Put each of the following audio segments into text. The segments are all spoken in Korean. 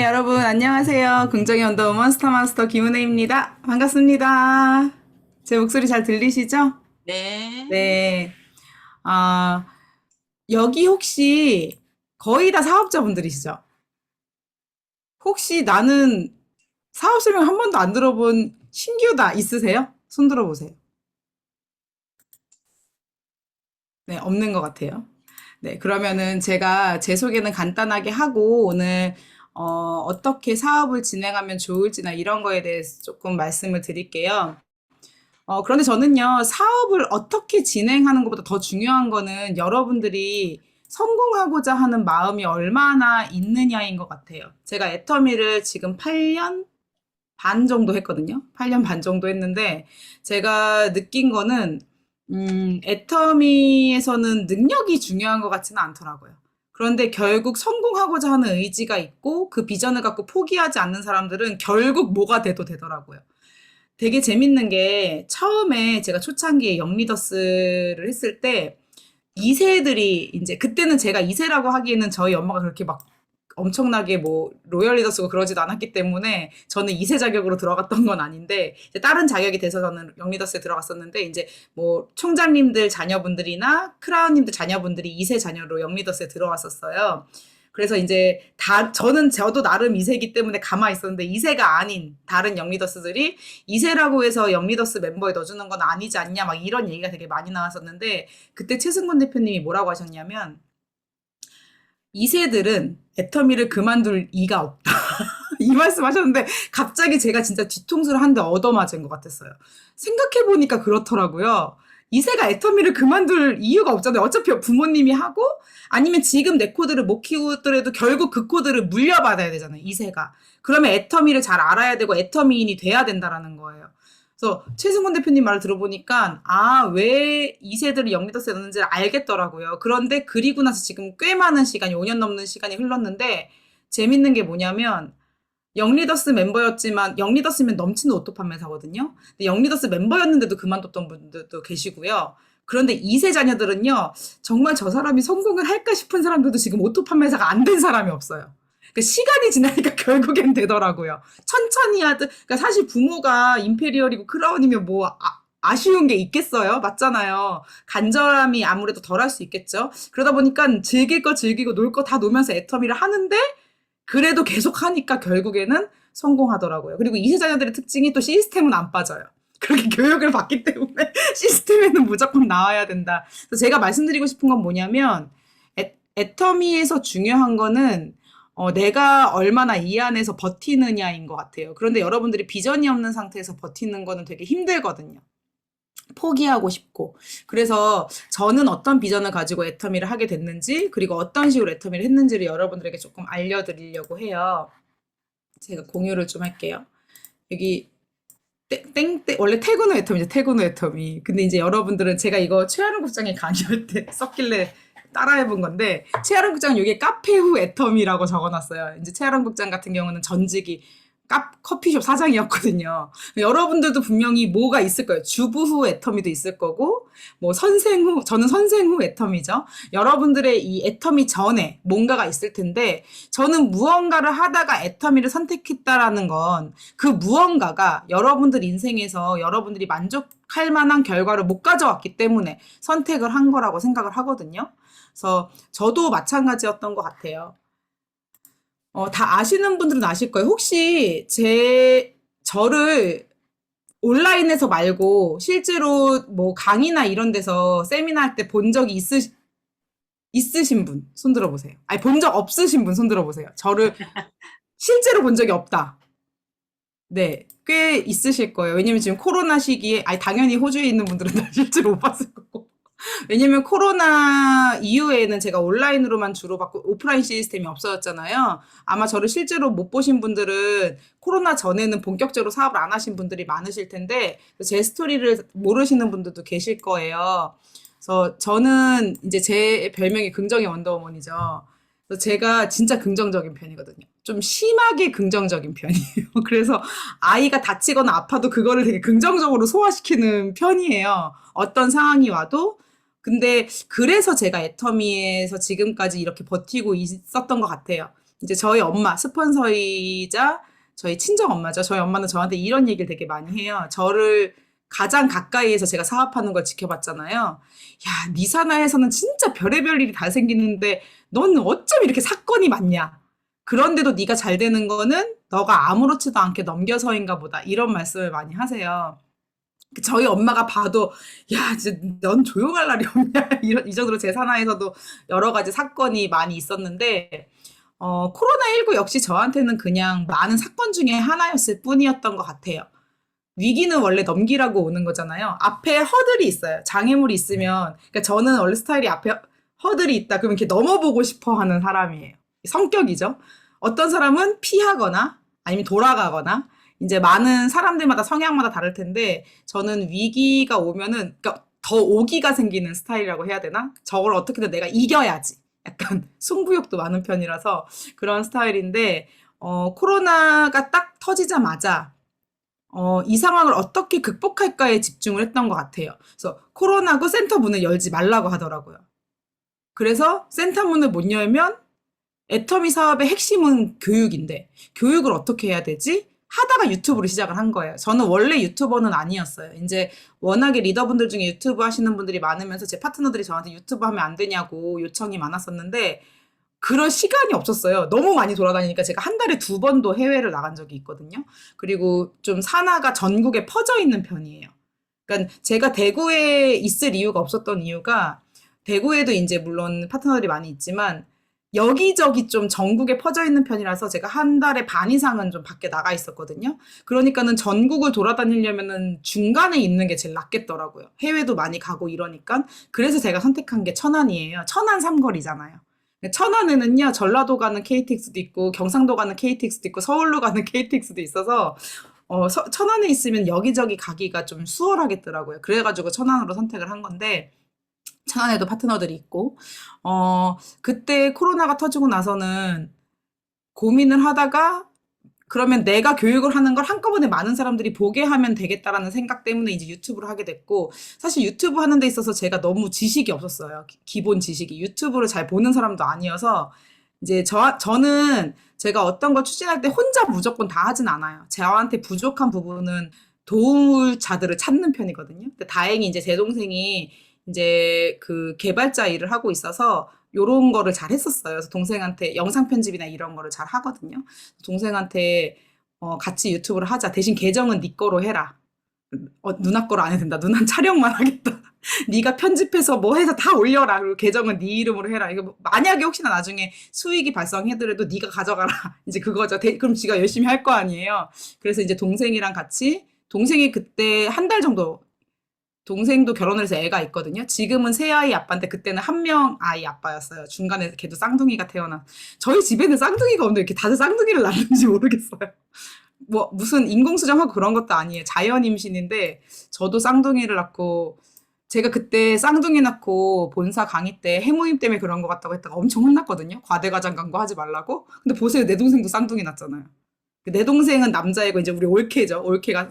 네, 여러분 안녕하세요. 긍정의 언더 몬스터 김은혜입니다. 반갑습니다. 제 목소리 잘 들리시죠? 네. 네. 아, 여기 혹시 거의 다 사업자분들이시죠? 혹시 나는 사업 설명 한 번도 안 들어본 신규다 있으세요? 손 들어보세요. 네, 없는 것 같아요. 네, 그러면은 제가 제 소개는 간단하게 하고 오늘 어떻게 사업을 진행하면 좋을지나 이런 거에 대해서 조금 말씀을 드릴게요. 그런데 저는요, 사업을 어떻게 진행하는 것보다 더 중요한 거는 여러분들이 성공하고자 하는 마음이 얼마나 있느냐인 것 같아요. 제가 애터미를 지금 8년 반 정도 했거든요. 8년 반 정도 했는데, 제가 느낀 거는, 애터미에서는 능력이 중요한 것 같지는 않더라고요. 그런데 결국 성공하고자 하는 의지가 있고, 그 비전을 갖고 포기하지 않는 사람들은 결국 뭐가 돼도 되더라고요. 되게 재밌는 게 처음에 제가 초창기에 영리더스를 했을 때 2세들이 이제 그때는 제가 2세라고 하기에는 저희 엄마가 그렇게 막 엄청나게 뭐 로열 리더스고 그러지도 않았기 때문에 저는 2세 자격으로 들어갔던 건 아닌데 이제 다른 자격이 돼서 저는 영리더스에 들어갔었는데 이제 뭐 총장님들 자녀분들이나 크라운님들 자녀분들이 2세 자녀로 영리더스에 들어왔었어요. 그래서 이제 저도 나름 2세기 때문에 가만히 있었는데 2세가 아닌 다른 영리더스들이 2세라고 해서 영리더스 멤버에 넣어주는 건 아니지 않냐 막 이런 얘기가 되게 많이 나왔었는데 그때 최승곤 대표님이 뭐라고 하셨냐면 2세들은 애터미를 그만둘 이가 없다. 이 말씀 하셨는데 갑자기 제가 진짜 뒤통수를 한 대 얻어맞은 것 같았어요. 생각해보니까 그렇더라고요. 2세가 애터미를 그만둘 이유가 없잖아요. 어차피 부모님이 하고 아니면 지금 내 코드를 못 키우더라도 결국 그 코드를 물려받아야 되잖아요. 2세가. 그러면 애터미를 잘 알아야 되고 애터미인이 돼야 된다라는 거예요. 그래서 최승훈 대표님 말을 들어보니까 왜 2세들이 영리더스에 넣는지를 알겠더라고요. 그런데 그리고 나서 지금 꽤 많은 시간이 5년 넘는 시간이 흘렀는데 재밌는 게 뭐냐면 영리더스 멤버였지만 영리더스면 넘치는 오토 판매사거든요. 근데 영리더스 멤버였는데도 그만뒀던 분들도 계시고요. 그런데 2세 자녀들은요. 정말 저 사람이 성공을 할까 싶은 사람들도 지금 오토 판매사가 안 된 사람이 없어요. 그 시간이 지나니까 결국엔 되더라고요. 천천히 하든 그러니까 사실 부모가 임페리얼이고 크라운이면 뭐 아쉬운 게 있겠어요? 맞잖아요. 간절함이 아무래도 덜 할 수 있겠죠. 그러다 보니까 즐길 거 즐기고 놀 거 다 놀면서 애터미를 하는데 그래도 계속 하니까 결국에는 성공하더라고요. 그리고 2세 자녀들의 특징이 또 시스템은 안 빠져요. 그렇게 교육을 받기 때문에 시스템에는 무조건 나와야 된다. 그래서 제가 말씀드리고 싶은 건 뭐냐면 애터미에서 중요한 거는 내가 얼마나 이 안에서 버티느냐인 것 같아요. 그런데 여러분들이 비전이 없는 상태에서 버티는 거는 되게 힘들거든요. 포기하고 싶고. 그래서 저는 어떤 비전을 가지고 애터미를 하게 됐는지, 그리고 어떤 식으로 애터미를 했는지를 여러분들에게 조금 알려드리려고 해요. 제가 공유를 좀 할게요. 여기 원래 태그노 애터미죠. 태그노 애터미. 근데 이제 여러분들은 제가 이거 최아름 국장이 강의할 때 썼길래 따라해본 건데, 최아름 국장은 여기에 카페 후 애터미라고 적어놨어요. 이제 최아름 국장 같은 경우는 전직이 커피숍 사장이었거든요. 여러분들도 분명히 뭐가 있을 거예요. 주부 후 애터미도 있을 거고, 뭐 저는 선생 후 애터미죠. 여러분들의 이 애터미 전에 뭔가가 있을 텐데, 저는 무언가를 하다가 애터미를 선택했다라는 건 그 무언가가 여러분들 인생에서 여러분들이 만족할 만한 결과를 못 가져왔기 때문에 선택을 한 거라고 생각을 하거든요. 그래서 저도 마찬가지였던 것 같아요. 다 아시는 분들은 아실 거예요. 혹시 저를 온라인에서 말고 실제로 뭐 강의나 이런 데서 세미나 할 때 본 적이 있으신 분, 손 들어보세요. 아니, 본 적 없으신 분, 손 들어보세요. 저를 실제로 본 적이 없다. 네, 꽤 있으실 거예요. 왜냐면 지금 코로나 시기에, 아니, 당연히 호주에 있는 분들은 다 실제로 못 봤을 거고. 왜냐면 코로나 이후에는 제가 온라인으로만 주로 받고 오프라인 시스템이 없어졌잖아요. 아마 저를 실제로 못 보신 분들은 코로나 전에는 본격적으로 사업을 안 하신 분들이 많으실 텐데 제 스토리를 모르시는 분들도 계실 거예요. 그래서 저는 이제 제 별명이 긍정의 원더우먼이죠. 그래서 제가 진짜 긍정적인 편이거든요. 좀 심하게 긍정적인 편이에요. 그래서 아이가 다치거나 아파도 그거를 되게 긍정적으로 소화시키는 편이에요. 어떤 상황이 와도 근데 그래서 제가 애터미에서 지금까지 이렇게 버티고 있었던 것 같아요. 이제 저희 엄마, 스폰서이자 저희 친정 엄마죠. 저희 엄마는 저한테 이런 얘기를 되게 많이 해요. 저를 가장 가까이에서 제가 사업하는 걸 지켜봤잖아요. 야, 네 사나에서는 진짜 별의별 일이 다 생기는데 넌 어쩜 이렇게 사건이 많냐? 그런데도 네가 잘 되는 거는 너가 아무렇지도 않게 넘겨서인가 보다. 이런 말씀을 많이 하세요. 저희 엄마가 봐도 야, 진짜 넌 조용할 날이 없냐? 이 정도로 제 사나에서도 여러 가지 사건이 많이 있었는데 코로나19 역시 저한테는 그냥 많은 사건 중에 하나였을 뿐이었던 것 같아요. 위기는 원래 넘기라고 오는 거잖아요. 앞에 허들이 있어요. 장애물이 있으면, 그러니까 저는 원래 스타일이 앞에 허들이 있다. 그러면 이렇게 넘어보고 싶어 하는 사람이에요. 성격이죠. 어떤 사람은 피하거나 아니면 돌아가거나, 이제 많은 사람들마다 성향마다 다를 텐데, 저는 위기가 오면은, 그러니까 더 오기가 생기는 스타일이라고 해야 되나? 저걸 어떻게든 내가 이겨야지. 약간 승부욕도 많은 편이라서 그런 스타일인데, 코로나가 딱 터지자마자 이 상황을 어떻게 극복할까에 집중을 했던 것 같아요. 그래서 코로나고 센터 문을 열지 말라고 하더라고요. 그래서 센터 문을 못 열면 애터미 사업의 핵심은 교육인데 교육을 어떻게 해야 되지? 하다가 유튜브를 시작을 한 거예요. 저는 원래 유튜버는 아니었어요. 이제 워낙에 리더분들 중에 유튜브 하시는 분들이 많으면서 제 파트너들이 저한테 유튜브 하면 안 되냐고 요청이 많았었는데 그럴 시간이 없었어요. 너무 많이 돌아다니니까 제가 한 달에 두 번도 해외를 나간 적이 있거든요. 그리고 좀 산하가 전국에 퍼져 있는 편이에요. 그러니까 제가 대구에 있을 이유가 없었던 이유가 대구에도 이제 물론 파트너들이 많이 있지만 여기저기 좀 전국에 퍼져 있는 편이라서 제가 한 달에 반 이상은 좀 밖에 나가 있었거든요. 그러니까는 전국을 돌아다니려면은 중간에 있는 게 제일 낫겠더라고요. 해외도 많이 가고 이러니까. 그래서 제가 선택한 게 천안이에요. 천안 삼거리잖아요. 천안에는요, 전라도 가는 KTX도 있고, 경상도 가는 KTX도 있고, 서울로 가는 KTX도 있어서, 천안에 있으면 여기저기 가기가 좀 수월하겠더라고요. 그래가지고 천안으로 선택을 한 건데, 천안에도 파트너들이 있고, 그때 코로나가 터지고 나서는 고민을 하다가 그러면 내가 교육을 하는 걸 한꺼번에 많은 사람들이 보게 하면 되겠다라는 생각 때문에 이제 유튜브를 하게 됐고, 사실 유튜브 하는 데 있어서 제가 너무 지식이 없었어요. 기본 지식이. 유튜브를 잘 보는 사람도 아니어서, 이제 저는 제가 어떤 걸 추진할 때 혼자 무조건 다 하진 않아요. 저한테 부족한 부분은 도울 자들을 찾는 편이거든요. 근데 다행히 이제 제 동생이 이제 그 개발자 일을 하고 있어서 요런 거를 잘 했었어요. 그래서 동생한테 영상 편집이나 이런 거를 잘 하거든요. 동생한테 같이 유튜브를 하자. 대신 계정은 네 거로 해라. 누나 거로 안 해도 된다. 누나는 촬영만 하겠다. 네가 편집해서 뭐 해서 다 올려라. 그리고 계정은 네 이름으로 해라. 이거 만약에 혹시나 나중에 수익이 발생해더라도 네가 가져가라. 이제 그거죠. 그럼 지가 열심히 할 거 아니에요. 그래서 이제 동생이랑 같이 동생이 그때 한 달 정도 동생도 결혼을 해서 애가 있거든요. 지금은 세 아이 아빠인데 그때는 한 명 아이 아빠였어요. 중간에 걔도 쌍둥이가 태어나. 저희 집에는 쌍둥이가 없는데 이렇게 다들 쌍둥이를 낳는지 모르겠어요. 뭐 무슨 인공수정하고 그런 것도 아니에요. 자연 임신인데 저도 쌍둥이를 낳고 제가 그때 쌍둥이 낳고 본사 강의 때 해모임 때문에 그런 것 같다고 했다가 엄청 혼났거든요. 과대과장 광고 하지 말라고. 근데 보세요. 내 동생도 쌍둥이 낳잖아요. 내 동생은 남자이고 이제 우리 올케죠. 올케가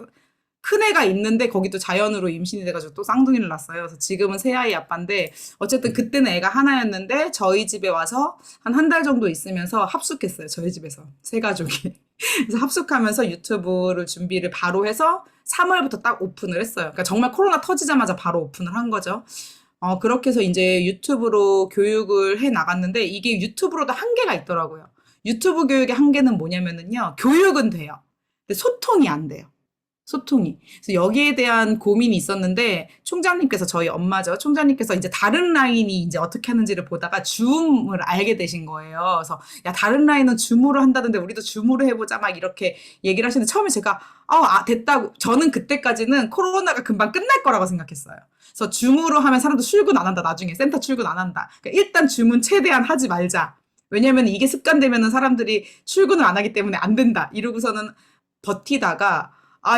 큰 애가 있는데 거기도 자연으로 임신이 돼가지고 또 쌍둥이를 낳았어요. 그래서 지금은 세 아이 아빠인데 어쨌든 그때는 애가 하나였는데 저희 집에 와서 한 달 정도 있으면서 합숙했어요. 저희 집에서 세 가족이. 그래서 합숙하면서 유튜브를 준비를 바로 해서 3월부터 딱 오픈을 했어요. 그러니까 정말 코로나 터지자마자 바로 오픈을 한 거죠. 그렇게 해서 이제 유튜브로 교육을 해 나갔는데 이게 유튜브로도 한계가 있더라고요. 유튜브 교육의 한계는 뭐냐면은요. 교육은 돼요. 근데 소통이 안 돼요. 소통이. 그래서 여기에 대한 고민이 있었는데 총장님께서 저희 엄마죠. 총장님께서 이제 다른 라인이 이제 어떻게 하는지를 보다가 줌을 알게 되신 거예요. 그래서 야 다른 라인은 줌으로 한다던데 우리도 줌으로 해보자 막 이렇게 얘기를 하시는데 처음에 제가 됐다고 저는 그때까지는 코로나가 금방 끝날 거라고 생각했어요. 그래서 줌으로 하면 사람도 출근 안 한다. 나중에 센터 출근 안 한다. 그러니까 일단 줌은 최대한 하지 말자. 왜냐면 이게 습관되면은 사람들이 출근을 안 하기 때문에 안 된다. 이러고서는 버티다가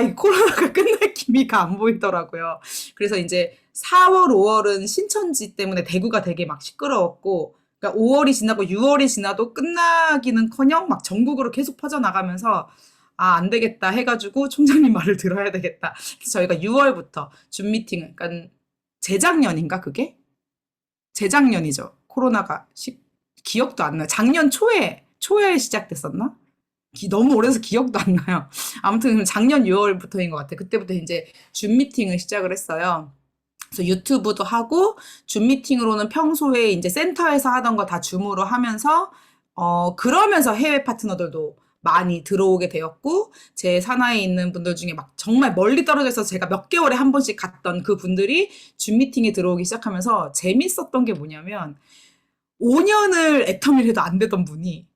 이 코로나가 끝날 기미가 안 보이더라고요. 그래서 이제 4월, 5월은 신천지 때문에 대구가 되게 막 시끄러웠고, 그러니까 5월이 지나고 6월이 지나도 끝나기는커녕 막 전국으로 계속 퍼져나가면서 안 되겠다 해가지고 총장님 말을 들어야 되겠다. 그래서 저희가 6월부터 줌 미팅을, 그러니까 재작년인가 그게? 재작년이죠. 코로나가 기억도 안 나요. 작년 초에 초에 시작됐었나? 너무 오래돼서 기억도 안 나요. 아무튼 작년 6월부터인 것 같아요. 그때부터 이제 줌 미팅을 시작을 했어요. 그래서 유튜브도 하고 줌 미팅으로는 평소에 이제 센터에서 하던 거 다 줌으로 하면서 그러면서 해외 파트너들도 많이 들어오게 되었고 제 산하에 있는 분들 중에 막 정말 멀리 떨어져 있어서 제가 몇 개월에 한 번씩 갔던 그 분들이 줌 미팅에 들어오기 시작하면서 재밌었던 게 뭐냐면 5년을 애터미를 해도 안 되던 분이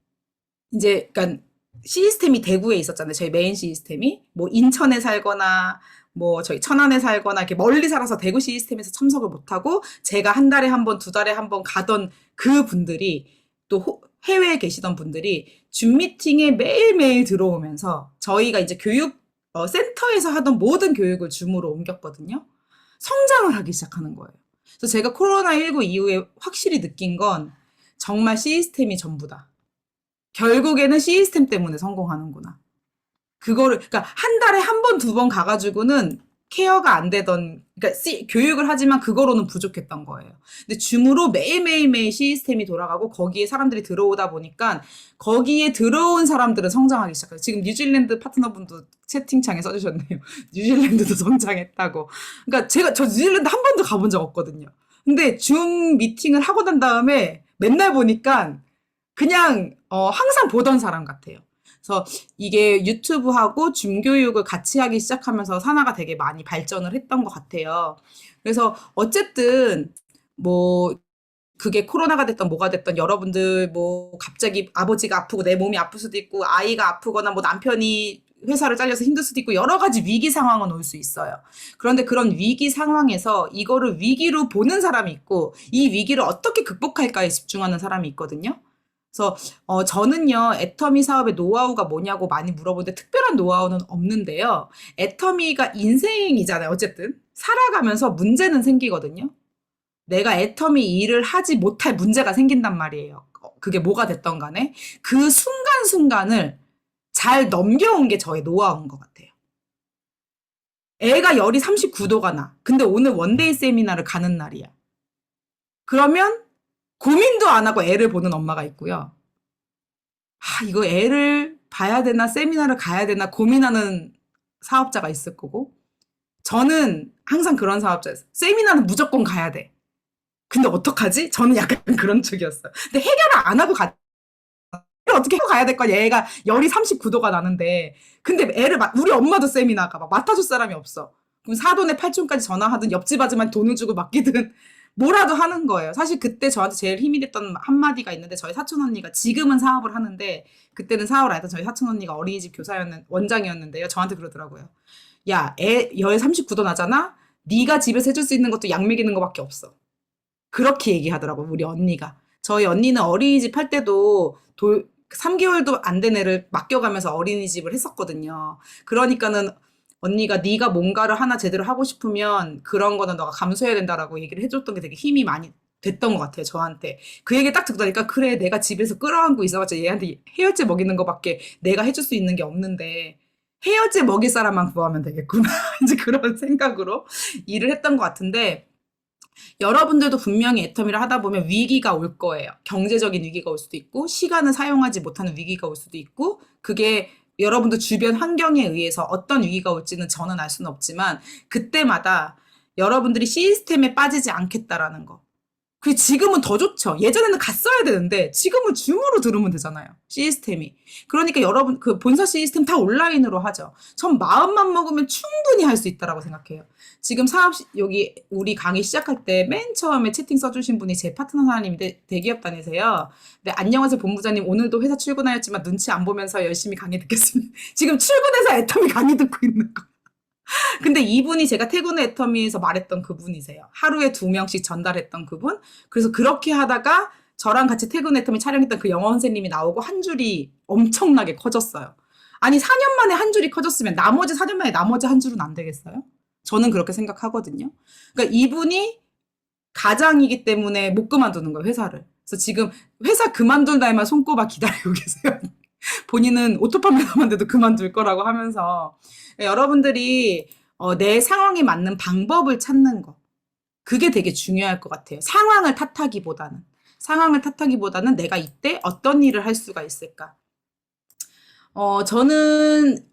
이제 그러니까 시스템이 대구에 있었잖아요. 저희 메인 시스템이 뭐 인천에 살거나 뭐 저희 천안에 살거나 이렇게 멀리 살아서 대구 시스템에서 참석을 못하고 제가 한 달에 한 번, 두 달에 한 번 가던 그 분들이 또 해외에 계시던 분들이 줌 미팅에 매일매일 들어오면서 저희가 이제 교육 센터에서 하던 모든 교육을 줌으로 옮겼거든요. 성장을 하기 시작하는 거예요. 그래서 제가 코로나19 이후에 확실히 느낀 건 정말 시스템이 전부다. 결국에는 시스템 때문에 성공하는구나. 그거를 그러니까 한 달에 한 번, 두 번 가가지고는 케어가 안 되던 그러니까 교육을 하지만 그거로는 부족했던 거예요. 근데 줌으로 매일매일매일 시스템이 돌아가고 거기에 사람들이 들어오다 보니까 거기에 들어온 사람들은 성장하기 시작해요. 지금 뉴질랜드 파트너분도 채팅창에 써주셨네요. 뉴질랜드도 성장했다고. 그러니까 저 뉴질랜드 한 번도 가본 적 없거든요. 근데 줌 미팅을 하고 난 다음에 맨날 보니까 그냥 항상 보던 사람 같아요. 그래서 이게 유튜브하고 줌 교육을 같이 하기 시작하면서 산하가 되게 많이 발전을 했던 것 같아요. 그래서 어쨌든 뭐 그게 코로나가 됐던 뭐가 됐던 여러분들 뭐 갑자기 아버지가 아프고 내 몸이 아플 수도 있고 아이가 아프거나 뭐 남편이 회사를 잘려서 힘들 수도 있고 여러 가지 위기 상황은 올 수 있어요. 그런데 그런 위기 상황에서 이거를 위기로 보는 사람이 있고 이 위기를 어떻게 극복할까에 집중하는 사람이 있거든요. 그래서 저는요 애터미 사업의 노하우가 뭐냐고 많이 물어보는데 특별한 노하우는 없는데요. 애터미가 인생이잖아요. 어쨌든 살아가면서 문제는 생기거든요. 내가 애터미 일을 하지 못할 문제가 생긴단 말이에요. 그게 뭐가 됐던 간에 그 순간순간을 잘 넘겨온 게 저의 노하우인 것 같아요. 애가 열이 39도가 나. 근데 오늘 원데이 세미나를 가는 날이야. 그러면 고민도 안 하고 애를 보는 엄마가 있고요. 이거 애를 봐야 되나 세미나를 가야 되나 고민하는 사업자가 있을 거고 저는 항상 그런 사업자였어요. 세미나는 무조건 가야 돼. 근데 어떡하지? 저는 약간 그런 쪽이었어요. 근데 해결을 안 하고 어떻게 해서 가야 될 거야. 얘가 열이 39도가 나는데. 근데 우리 엄마도 세미나가 막 맡아줄 사람이 없어. 그럼 사돈의 팔촌까지 전화하든 옆집 아줌마한테 돈을 주고 맡기든 뭐라도 하는 거예요. 사실 그때 저한테 제일 힘이 됐던 한마디가 있는데 저희 사촌 언니가 지금은 사업을 하는데 그때는 사업을 안 했던 저희 사촌 언니가 어린이집 원장이었는데요. 저한테 그러더라고요. 야, 애 열 39도 나잖아? 네가 집에서 해줄 수 있는 것도 약 먹이는 거밖에 없어. 그렇게 얘기하더라고요. 우리 언니가. 저희 언니는 어린이집 할 때도 3개월도 안 된 애를 맡겨가면서 어린이집을 했었거든요. 그러니까는 언니가 네가 뭔가를 하나 제대로 하고 싶으면 그런 거는 너가 감수해야 된다라고 얘기를 해줬던 게 되게 힘이 많이 됐던 것 같아요. 저한테. 그 얘기 딱 듣다니까 그래 내가 집에서 끌어안고 있어봤자 얘한테 해열제 먹이는 거밖에 내가 해줄 수 있는 게 없는데 해열제 먹일 사람만 구하면 되겠구나. 이제 그런 생각으로 일을 했던 것 같은데 여러분들도 분명히 애터미를 하다 보면 위기가 올 거예요. 경제적인 위기가 올 수도 있고 시간을 사용하지 못하는 위기가 올 수도 있고 그게 여러분들 주변 환경에 의해서 어떤 위기가 올지는 저는 알 수는 없지만 그때마다 여러분들이 시스템에 빠지지 않겠다라는 거. 그리고 지금은 더 좋죠. 예전에는 갔어야 되는데 지금은 줌으로 들으면 되잖아요. 시스템이. 그러니까 여러분 그 본사 시스템 다 온라인으로 하죠. 전 마음만 먹으면 충분히 할 수 있다라고 생각해요. 지금 여기 우리 강의 시작할 때 맨 처음에 채팅 써주신 분이 제 파트너 사장님인데 대기업 다니세요. 네, 안녕하세요 본부장님. 오늘도 회사 출근하였지만 눈치 안 보면서 열심히 강의 듣겠습니다. 지금 출근해서 애터미 강의 듣고 있는 거. 근데 이분이 제가 퇴근 후 애터미에서 말했던 그분이세요. 하루에 2명씩 전달했던 그분. 그래서 그렇게 하다가 저랑 같이 퇴근 후 애터미 촬영했던 그 영어 선생님이 나오고 한 줄이 엄청나게 커졌어요. 아니 4년 만에 한 줄이 커졌으면 나머지 4년 만에 나머지 한 줄은 안 되겠어요? 저는 그렇게 생각하거든요. 그러니까 이분이 가장이기 때문에 못 그만두는 거예요, 회사를. 그래서 지금 회사 그만둘 날만 손꼽아 기다리고 계세요. 본인은 오토 판매사만 돼도 그만둘 거라고 하면서 여러분들이 내 상황에 맞는 방법을 찾는 거 그게 되게 중요할 것 같아요. 상황을 탓하기보다는 상황을 탓하기보다는 내가 이때 어떤 일을 할 수가 있을까? 저는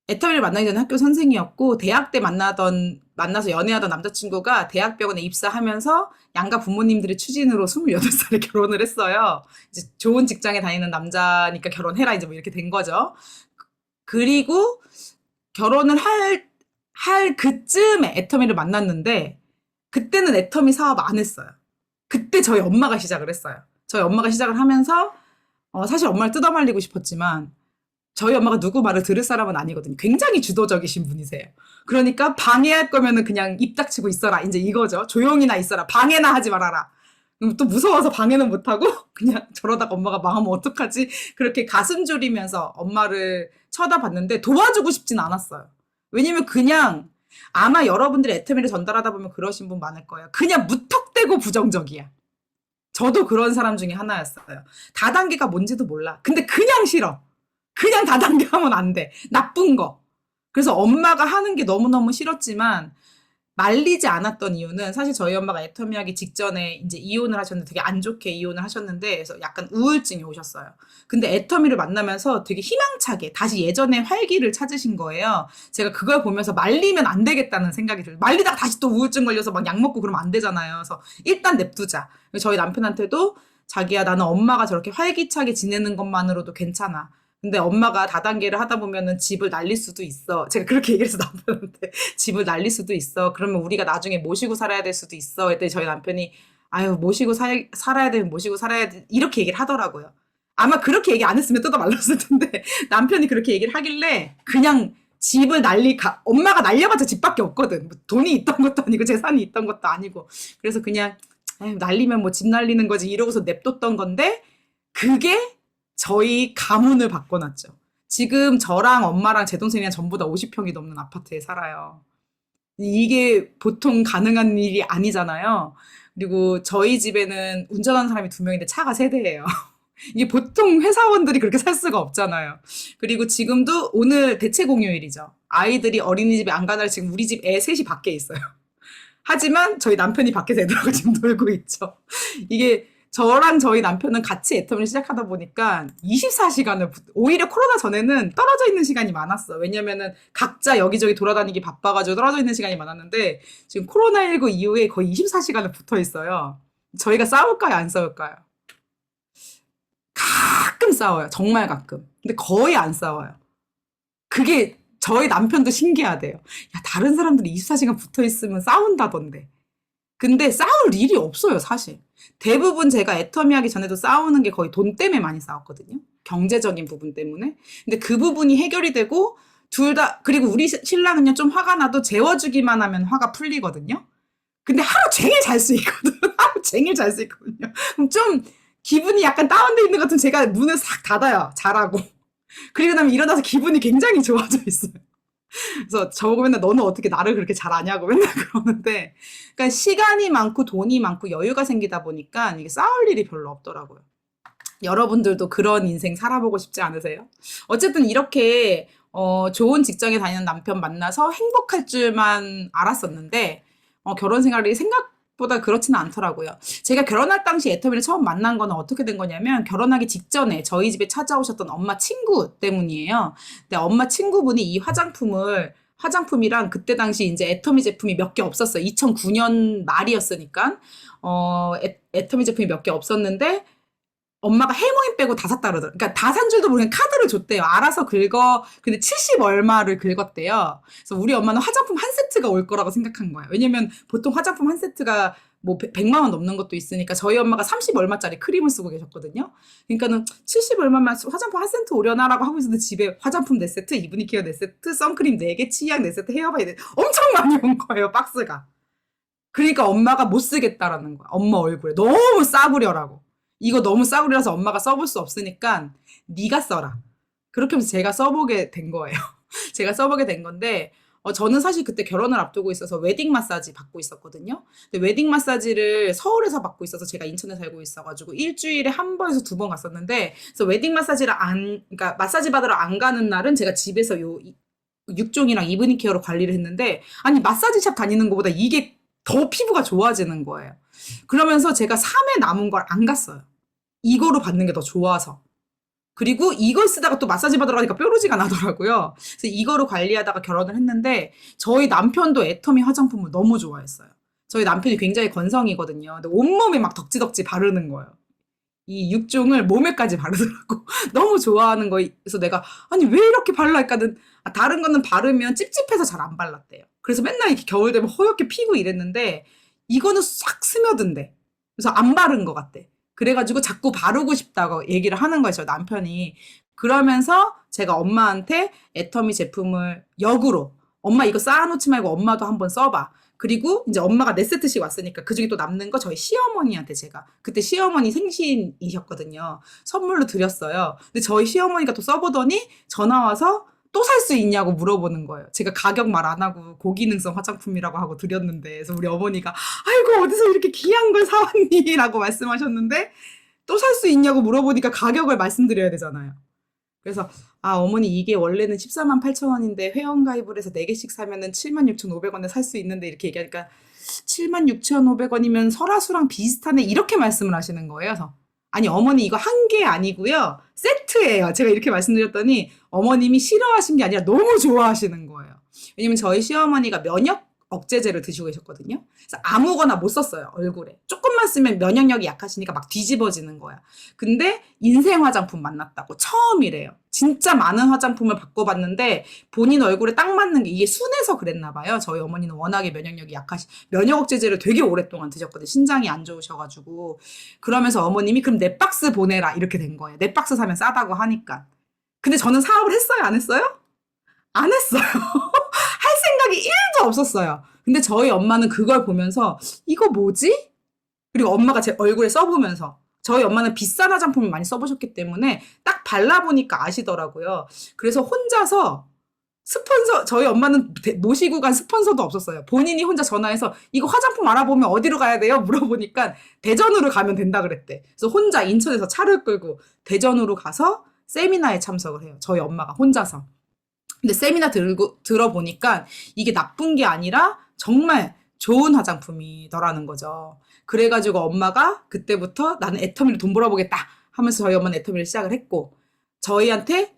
애터미를 만나기 전에 학교 선생이었고, 대학 때 만나서 연애하던 남자친구가 대학병원에 입사하면서 양가 부모님들의 추진으로 28살에 결혼을 했어요. 이제 좋은 직장에 다니는 남자니까 결혼해라, 이제 뭐 이렇게 된 거죠. 그리고 결혼을 할 그쯤에 애터미를 만났는데, 그때는 애터미 사업 안 했어요. 그때 저희 엄마가 시작을 했어요. 저희 엄마가 시작을 하면서, 사실 엄마를 뜯어말리고 싶었지만, 저희 엄마가 누구 말을 들을 사람은 아니거든요. 굉장히 주도적이신 분이세요. 그러니까 방해할 거면은 그냥 입 닥치고 있어라. 이제 이거죠. 조용히나 있어라. 방해나 하지 말아라. 또 무서워서 방해는 못하고 그냥 저러다가 엄마가 망하면 어떡하지? 그렇게 가슴 졸이면서 엄마를 쳐다봤는데 도와주고 싶진 않았어요. 왜냐면 그냥 아마 여러분들이 애터미를 전달하다 보면 그러신 분 많을 거예요. 그냥 무턱대고 부정적이야. 저도 그런 사람 중에 하나였어요. 다단계가 뭔지도 몰라. 근데 그냥 싫어. 그냥 다단계 하면 안 돼. 나쁜 거. 그래서 엄마가 하는 게 너무너무 싫었지만 말리지 않았던 이유는 사실 저희 엄마가 애터미 하기 직전에 이제 이혼을 하셨는데 되게 안 좋게 이혼을 하셨는데 그래서 약간 우울증이 오셨어요. 근데 애터미를 만나면서 되게 희망차게 다시 예전의 활기를 찾으신 거예요. 제가 그걸 보면서 말리면 안 되겠다는 생각이 들어요. 말리다가 다시 또 우울증 걸려서 막 약 먹고 그러면 안 되잖아요. 그래서 일단 냅두자. 저희 남편한테도 자기야 나는 엄마가 저렇게 활기차게 지내는 것만으로도 괜찮아. 근데 엄마가 다단계를 하다 보면은 집을 날릴 수도 있어. 제가 그렇게 얘기해서 남편한테 집을 날릴 수도 있어. 그러면 우리가 나중에 모시고 살아야 될 수도 있어. 그랬더니 저희 남편이 아유 모시고 살아야 되면 모시고 살아야 돼. 이렇게 얘기를 하더라고요. 아마 그렇게 얘기 안 했으면 뜯어 말랐을 텐데 남편이 그렇게 얘기를 하길래 그냥 집을 엄마가 날려봤자 집밖에 없거든. 뭐 돈이 있던 것도 아니고 재산이 있던 것도 아니고. 그래서 그냥 아유, 날리면 뭐 집 날리는 거지 이러고서 냅뒀던 건데 그게 저희 가문을 바꿔놨죠. 지금 저랑 엄마랑 제 동생이랑 전부 다 50평이 넘는 아파트에 살아요. 이게 보통 가능한 일이 아니잖아요. 그리고 저희 집에는 운전하는 사람이 2명인데 차가 3대예요. 이게 보통 회사원들이 그렇게 살 수가 없잖아요. 그리고 지금도 오늘 대체 공휴일이죠. 아이들이 어린이집에 안 가느라 지금 우리 집 애 셋이 밖에 있어요. 하지만 저희 남편이 밖에서 애들하고 지금 놀고 있죠. 이게 저랑 저희 남편은 같이 애터미를 시작하다 보니까 24시간을 오히려 코로나 전에는 떨어져 있는 시간이 많았어. 왜냐면은 각자 여기저기 돌아다니기 바빠가지고 떨어져 있는 시간이 많았는데 지금 코로나19 이후에 거의 24시간을 붙어 있어요. 저희가 싸울까요? 안 싸울까요? 가끔 싸워요. 정말 가끔. 근데 거의 안 싸워요. 그게 저희 남편도 신기하대요. 야, 다른 사람들이 24시간 붙어 있으면 싸운다던데. 근데 싸울 일이 없어요, 사실. 대부분 제가 애터미 하기 전에도 싸우는 게 거의 돈 때문에 많이 싸웠거든요. 경제적인 부분 때문에. 근데 그 부분이 해결이 되고, 그리고 우리 신랑은요, 좀 화가 나도 재워주기만 하면 화가 풀리거든요. 근데 하루 종일 잘 수 있거든. 하루 종일 잘 수 있거든요. 그럼 좀 기분이 약간 다운돼 있는 것 같으면 제가 문을 싹 닫아요. 잘하고. 그리고 나면 일어나서 기분이 굉장히 좋아져 있어요. 그래서 저보고 맨날 너는 어떻게 나를 그렇게 잘 아냐고 맨날 그러는데, 그러니까 시간이 많고 돈이 많고 여유가 생기다 보니까 이게 싸울 일이 별로 없더라고요. 여러분들도 그런 인생 살아보고 싶지 않으세요? 어쨌든 이렇게 좋은 직장에 다니는 남편 만나서 행복할 줄만 알았었는데 결혼 생활이 생각보다 그렇지는 않더라고요. 제가 결혼할 당시 애터미를 처음 만난 거는 어떻게 된 거냐면 결혼하기 직전에 저희 집에 찾아오셨던 엄마 친구 때문이에요. 근데 엄마 친구분이 이 화장품이랑 그때 당시 이제 애터미 제품이 몇 개 없었어요. 2009년 말이었으니까 애터미 제품이 몇 개 없었는데 엄마가 해모임 빼고 다 샀다 그러더라고요. 그러니까 다 산 줄도 모르는 카드를 줬대요. 알아서 근데 70 얼마를 긁었대요. 그래서 우리 엄마는 화장품 한 세트가 올 거라고 생각한 거예요. 왜냐면 보통 화장품 한 세트가 뭐 100만 원 넘는 것도 있으니까 저희 엄마가 30 얼마짜리 크림을 쓰고 계셨거든요. 그러니까는 70 얼마만 화장품 한 세트 오려나라고 하고 있었는데 집에 화장품 4세트, 이브니케어 4세트, 선크림 4개, 치약 4세트, 헤어바이 4세트 엄청 많이 온 거예요, 박스가. 그러니까 엄마가 못 쓰겠다라는 거야. 엄마 얼굴에. 너무 싸구려라고. 이거 너무 싸구려라서 엄마가 써볼 수 없으니까 네가 써라. 그렇게 하면서 제가 써보게 된 거예요. 제가 써보게 된 건데 저는 사실 그때 결혼을 앞두고 있어서 웨딩 마사지 받고 있었거든요. 근데 웨딩 마사지를 서울에서 받고 있어서 제가 인천에 살고 있어가지고 일주일에 한 번에서 2번 갔었는데 그래서 웨딩 마사지를 그러니까 마사지 받으러 안 가는 날은 제가 집에서 요 육종이랑 이브닝 케어로 관리를 했는데 아니 마사지샵 다니는 것보다 이게 더 피부가 좋아지는 거예요. 그러면서 제가 3회 남은 걸 안 갔어요. 이거로 받는 게 더 좋아서. 그리고 이걸 쓰다가 또 마사지 받으러 가니까 뾰루지가 나더라고요. 그래서 이거로 관리하다가 결혼을 했는데 저희 남편도 애터미 화장품을 너무 좋아했어요. 저희 남편이 굉장히 건성이거든요. 근데 온몸에 막 덕지덕지 바르는 거예요. 이 육종을 몸에까지 바르더라고. 너무 좋아하는 거. 그래서 내가 아니 왜 이렇게 발라? 그러니까는 다른 거는 바르면 찝찝해서 잘 안 발랐대요. 그래서 맨날 이렇게 겨울 되면 허옇게 피고 이랬는데 이거는 싹 스며든대. 그래서 안 바른 것 같대. 그래가지고 자꾸 바르고 싶다고 얘기를 하는 거예요, 저 남편이. 그러면서 제가 엄마한테 애터미 제품을 역으로 엄마 이거 쌓아놓지 말고 엄마도 한번 써봐. 그리고 이제 엄마가 4세트씩 왔으니까 그중에 또 남는 거 저희 시어머니한테 제가 그때 시어머니 생신이셨거든요. 선물로 드렸어요. 근데 저희 시어머니가 또 써보더니 전화 와서 또 살 수 있냐고 물어보는 거예요. 제가 가격 말 안 하고 고기능성 화장품이라고 하고 드렸는데 그래서 우리 어머니가 아이고 어디서 이렇게 귀한 걸 사왔니? 라고 말씀하셨는데 또 살 수 있냐고 물어보니까 가격을 말씀드려야 되잖아요. 그래서 아 어머니 이게 원래는 14만 8천 원인데 회원가입을 해서 4개씩 사면은 7만 6,500원에 살 수 있는데 이렇게 얘기하니까 7만 6,500원이면 설화수랑 비슷하네 이렇게 말씀을 하시는 거예요. 그래서 아니 어머니 이거 한 개 아니고요. 세트예요. 제가 이렇게 말씀드렸더니 어머님이 싫어하신 게 아니라 너무 좋아하시는 거예요. 왜냐면 저희 시어머니가 면역 억제제를 드시고 계셨거든요. 그래서 아무거나 못 썼어요, 얼굴에. 조금만 쓰면 면역력이 약하시니까 막 뒤집어지는 거야. 근데 인생 화장품 만났다고 처음이래요. 진짜 많은 화장품을 바꿔봤는데 본인 얼굴에 딱 맞는 게 이게 순해서 그랬나 봐요. 저희 어머니는 워낙에 면역력이 면역 억제제를 되게 오랫동안 드셨거든요. 신장이 안 좋으셔가지고. 그러면서 어머님이 그럼 4박스 보내라 이렇게 된 거예요. 4박스 사면 싸다고 하니까. 근데 저는 사업을 했어요, 안 했어요? 안 했어요. 할 생각이 1도 없었어요. 근데 저희 엄마는 그걸 보면서 이거 뭐지? 그리고 엄마가 제 얼굴에 써보면서 저희 엄마는 비싼 화장품을 많이 써보셨기 때문에 딱 발라보니까 아시더라고요. 그래서 혼자서 스폰서 저희 엄마는 모시고 간 스폰서도 없었어요. 본인이 혼자 전화해서 이거 화장품 알아보면 어디로 가야 돼요? 물어보니까 대전으로 가면 된다 그랬대. 그래서 혼자 인천에서 차를 끌고 대전으로 가서 세미나에 참석을 해요. 저희 엄마가 혼자서. 근데 세미나 들어보니까 이게 나쁜 게 아니라 정말 좋은 화장품이더라는 거죠. 그래가지고 엄마가 그때부터 나는 애터미로 돈 벌어보겠다 하면서 저희 엄마는 애터미를 시작을 했고 저희한테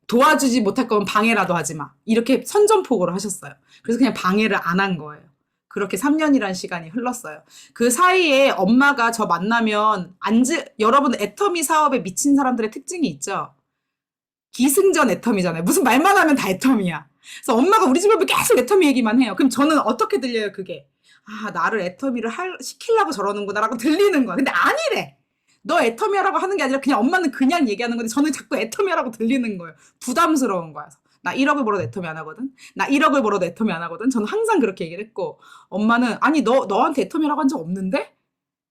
도와주지 못할 거면 방해라도 하지 마. 이렇게 선전포고를 하셨어요. 그래서 그냥 방해를 안 한 거예요. 그렇게 3년이란 시간이 흘렀어요. 그 사이에 엄마가 저 만나면 여러분 애터미 사업에 미친 사람들의 특징이 있죠. 기승전 애터미잖아요. 무슨 말만 하면 다 애터미야. 그래서 엄마가 우리 집에 오면 계속 애터미 얘기만 해요. 그럼 저는 어떻게 들려요, 그게? 아, 나를 애터미를 시키려고 저러는구나라고 들리는 거야. 근데 아니래. 너 애터미하라고 하는 게 아니라 그냥 엄마는 그냥 얘기하는 건데 저는 자꾸 애터미하라고 들리는 거예요. 부담스러운 거야. 나 1억을 벌어도 애터미 안 하거든. 나 1억을 벌어도 애터미 안 하거든. 저는 항상 그렇게 얘기를 했고 엄마는 아니 너한테 애터미라고 한 적 없는데?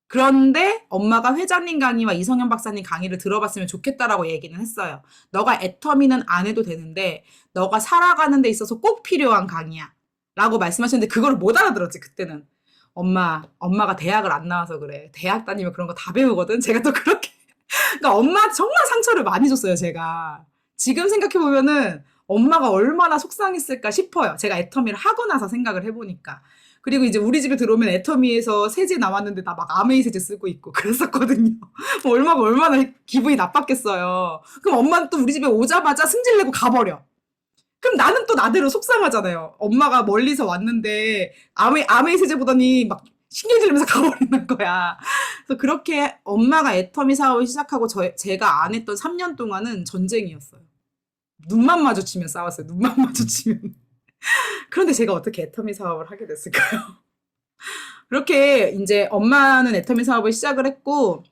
그런데 엄마가 회장님 강의와 이성현 박사님 강의를 들어봤으면 좋겠다라고 얘기는 했어요. 너가 애터미는 안 해도 되는데 너가 살아가는 데 있어서 꼭 필요한 강의야. 라고 말씀하셨는데 그걸 못 알아들었지 그때는. 엄마가 대학을 안 나와서 그래. 대학 다니면 그런 거 다 배우거든. 제가 또 그렇게. 그러니까 엄마 정말 상처를 많이 줬어요 제가. 지금 생각해보면은 엄마가 얼마나 속상했을까 싶어요. 제가 애터미를 하고 나서 생각을 해보니까. 그리고 이제 우리 집에 들어오면 애터미에서 세제 나왔는데 나 막 아메이 세제 쓰고 있고 그랬었거든요. 뭐 얼마나 기분이 나빴겠어요. 그럼 엄마는 또 우리 집에 오자마자 승질내고 가버려. 그럼 나는 또 나대로 속상하잖아요. 엄마가 멀리서 왔는데 아메이 세제 보더니 막 신경질 내면서 가버리는 거야. 그래서 그렇게 엄마가 애터미 사업을 시작하고 제가 안 했던 3년 동안은 전쟁이었어요. 눈만 마주치면 싸웠어요. 눈만 마주치면. 그런데 제가 어떻게 애터미 사업을 하게 됐을까요? 그렇게 이제 엄마는 애터미 사업을 시작을 했고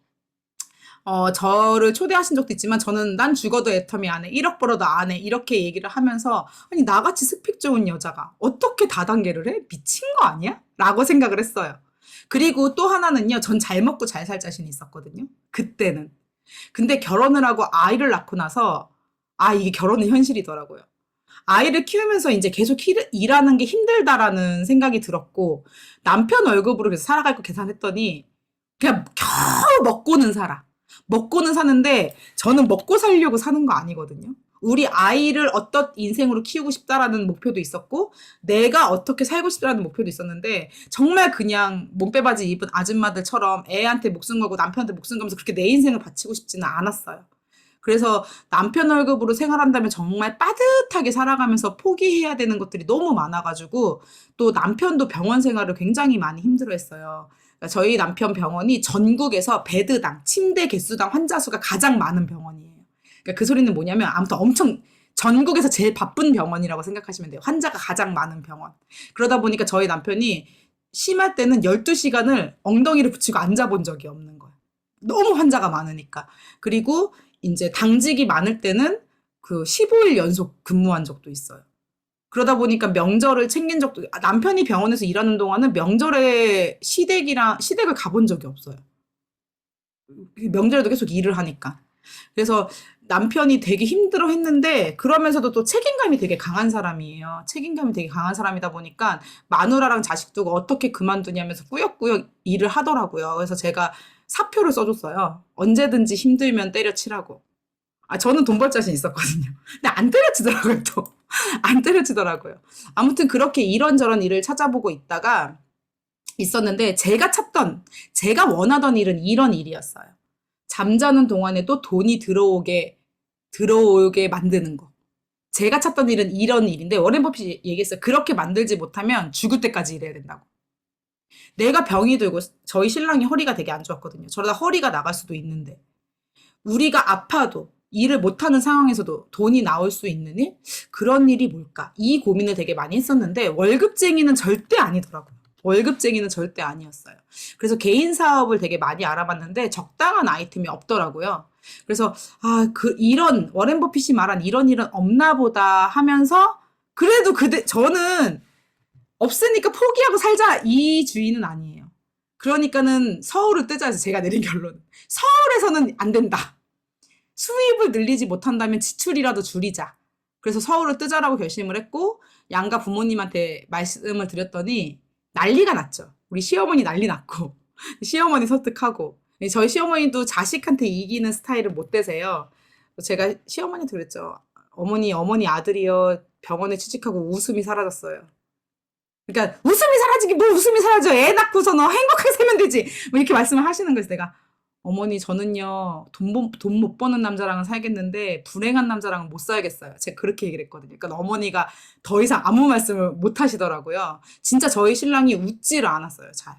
저를 초대하신 적도 있지만 저는 난 죽어도 애터미 안 해. 1억 벌어도 안 해. 이렇게 얘기를 하면서 아니 나같이 스펙 좋은 여자가 어떻게 다단계를 해? 미친 거 아니야? 라고 생각을 했어요. 그리고 또 하나는요. 전 잘 먹고 잘 살 자신이 있었거든요. 그때는. 근데 결혼을 하고 아이를 낳고 나서 이게 결혼은 현실이더라고요. 아이를 키우면서 이제 계속 일하는 게 힘들다라는 생각이 들었고 남편 월급으로 그래서 살아갈 거 계산했더니 그냥 겨우 먹고는 살아. 먹고는 사는데 저는 먹고 살려고 사는 거 아니거든요. 우리 아이를 어떤 인생으로 키우고 싶다라는 목표도 있었고, 내가 어떻게 살고 싶다라는 목표도 있었는데, 정말 그냥 몸빼바지 입은 아줌마들처럼 애한테 목숨 걸고 남편한테 목숨 걸면서 그렇게 내 인생을 바치고 싶지는 않았어요. 그래서 남편 월급으로 생활한다면 정말 빠듯하게 살아가면서 포기해야 되는 것들이 너무 많아가지고, 또 남편도 병원 생활을 굉장히 많이 힘들어했어요. 그러니까 저희 남편 병원이 전국에서 베드당, 침대 개수당 환자 수가 가장 많은 병원이에요. 그러니까 그 소리는 뭐냐면 아무튼 엄청 전국에서 제일 바쁜 병원이라고 생각하시면 돼요. 환자가 가장 많은 병원. 그러다 보니까 저희 남편이 심할 때는 12시간을 엉덩이를 붙이고 앉아본 적이 없는 거예요. 너무 환자가 많으니까. 그리고 이제 당직이 많을 때는 그 15일 연속 근무한 적도 있어요. 그러다 보니까 명절을 챙긴 적도, 남편이 병원에서 일하는 동안은 명절에 시댁을 가본 적이 없어요. 명절에도 계속 일을 하니까. 그래서 남편이 되게 힘들어 했는데, 그러면서도 또 책임감이 되게 강한 사람이에요. 책임감이 되게 강한 사람이다 보니까 마누라랑 자식 두고 어떻게 그만두냐면서 꾸역꾸역 일을 하더라고요. 그래서 제가 사표를 써줬어요. 언제든지 힘들면 때려치라고. 저는 돈 벌 자신 있었거든요. 근데 안 때려치더라고요, 또. 안 때려치더라고요. 아무튼 그렇게 이런저런 일을 찾아보고 있다가 있었는데, 제가 원하던 일은 이런 일이었어요. 잠자는 동안에도 돈이 들어오게 만드는 거. 제가 찾던 일은 이런 일인데, 워렌 버핏이 얘기했어요. 그렇게 만들지 못하면 죽을 때까지 일해야 된다고. 내가 병이 들고, 저희 신랑이 허리가 되게 안 좋았거든요. 저러다 허리가 나갈 수도 있는데, 우리가 아파도 일을 못하는 상황에서도 돈이 나올 수 있는 일? 그런 일이 뭘까? 이 고민을 되게 많이 했었는데, 월급쟁이는 절대 아니더라고요. 월급쟁이는 절대 아니었어요. 그래서 개인 사업을 되게 많이 알아봤는데 적당한 아이템이 없더라고요. 그래서 이런 워렌 버핏이 말한 이런 일은 없나 보다 하면서, 그래도 저는 없으니까 포기하고 살자 이 주의는 아니에요. 그러니까는 서울을 뜨자 해서 제가 내린 결론은, 서울에서는 안 된다. 수입을 늘리지 못한다면 지출이라도 줄이자. 그래서 서울을 뜨자라고 결심을 했고, 양가 부모님한테 말씀을 드렸더니 난리가 났죠. 우리 시어머니 난리 났고, 시어머니 설득하고. 저희 시어머니도 자식한테 이기는 스타일을 못 되세요. 제가 시어머니한테 그랬죠. 어머니 아들이요, 병원에 취직하고 웃음이 사라졌어요. 그러니까 웃음이 사라지기 뭐 웃음이 사라져. 애 낳고서 너 행복하게 살면 되지. 뭐 이렇게 말씀을 하시는 거예요. 내가, 어머니 저는요 돈 못 버는 남자랑은 살겠는데 불행한 남자랑은 못 살겠어요. 제가 그렇게 얘기를 했거든요. 그러니까 어머니가 더 이상 아무 말씀을 못 하시더라고요. 진짜 저희 신랑이 웃지를 않았어요. 잘.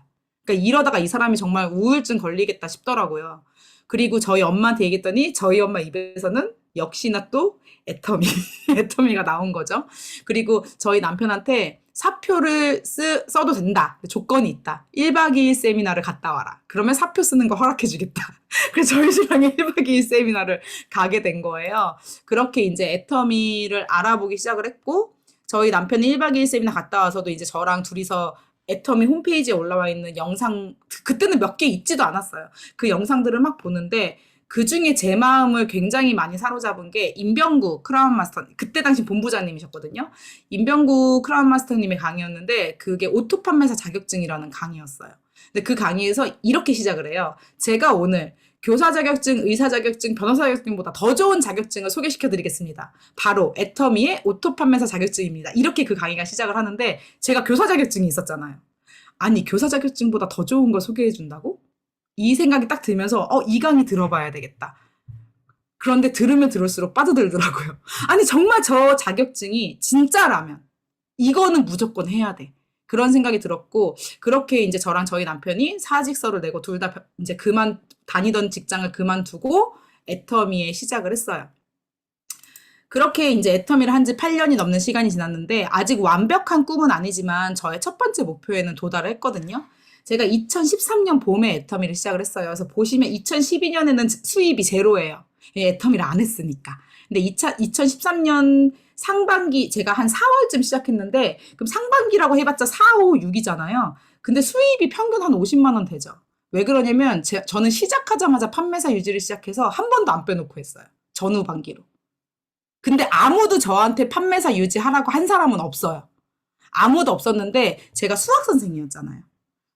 그러니까 이러다가 이 사람이 정말 우울증 걸리겠다 싶더라고요. 그리고 저희 엄마한테 얘기했더니 저희 엄마 입에서는 역시나 또 애터미, 애터미가 나온 거죠. 그리고 저희 남편한테 사표를 써도 된다. 조건이 있다. 1박 2일 세미나를 갔다 와라. 그러면 사표 쓰는 거 허락해 주겠다. 그래서 저희 신랑이 1박 2일 세미나를 가게 된 거예요. 그렇게 이제 애터미를 알아보기 시작을 했고, 저희 남편이 1박 2일 세미나 갔다 와서도 이제 저랑 둘이서 애터미 홈페이지에 올라와 있는 영상, 그때는 몇 개 있지도 않았어요. 그 영상들을 막 보는데, 그 중에 제 마음을 굉장히 많이 사로잡은 게 임병구 크라운 마스터, 그때 당시 본부장님이셨거든요. 임병구 크라운 마스터님의 강의였는데, 그게 오토 판매사 자격증이라는 강의였어요. 근데 그 강의에서 이렇게 시작을 해요. 제가 오늘 교사 자격증, 의사 자격증, 변호사 자격증보다 더 좋은 자격증을 소개시켜 드리겠습니다. 바로 애터미의 오토 판매사 자격증입니다. 이렇게 그 강의가 시작을 하는데, 제가 교사 자격증이 있었잖아요. 아니, 교사 자격증보다 더 좋은 걸 소개해 준다고? 이 생각이 딱 들면서 이 강의 들어봐야 되겠다. 그런데 들으면 들을수록 빠져들더라고요. 아니 정말 저 자격증이 진짜라면 이거는 무조건 해야 돼. 그런 생각이 들었고, 그렇게 이제 저랑 저희 남편이 사직서를 내고 둘 다 이제 다니던 직장을 그만두고 애터미에 시작을 했어요. 그렇게 이제 애터미를 한 지 8년이 넘는 시간이 지났는데, 아직 완벽한 꿈은 아니지만 저의 첫 번째 목표에는 도달을 했거든요. 제가 2013년 봄에 애터미를 시작을 했어요. 그래서 보시면 2012년에는 수입이 제로예요. 애터미를 안 했으니까. 근데 2013년 상반기, 제가 한 4월쯤 시작했는데, 그럼 상반기라고 해봤자 4, 5, 6이잖아요. 근데 수입이 평균 한 50만 원 되죠. 왜 그러냐면 저는 시작하자마자 판매사 유지를 시작해서 한 번도 안 빼놓고 했어요. 전후반기로. 근데 아무도 저한테 판매사 유지하라고 한 사람은 없어요. 아무도 없었는데 제가 수학 선생이었잖아요.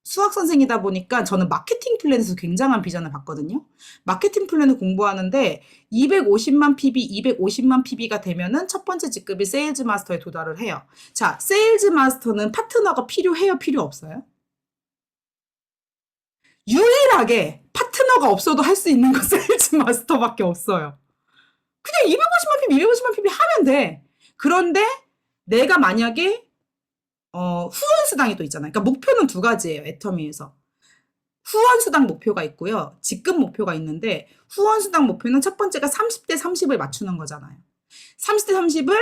수학 선생이다 보니까 저는 마케팅 플랜에서 굉장한 비전을 봤거든요. 마케팅 플랜을 공부하는데 250만 PB, 250만 PB가 되면은 첫 번째 직급이 세일즈 마스터에 도달을 해요. 자, 세일즈 마스터는 파트너가 필요해요, 필요 없어요? 유일하게 파트너가 없어도 할 수 있는 건 세일즈 마스터밖에 없어요. 그냥 250만 PB, 250만 PB 하면 돼. 그런데 내가 만약에 후원 수당이 또 있잖아요. 그러니까 목표는 두 가지예요, 애터미에서. 후원 수당 목표가 있고요. 직급 목표가 있는데 후원 수당 목표는 첫 번째가 30대 30을 맞추는 거잖아요. 30대 30을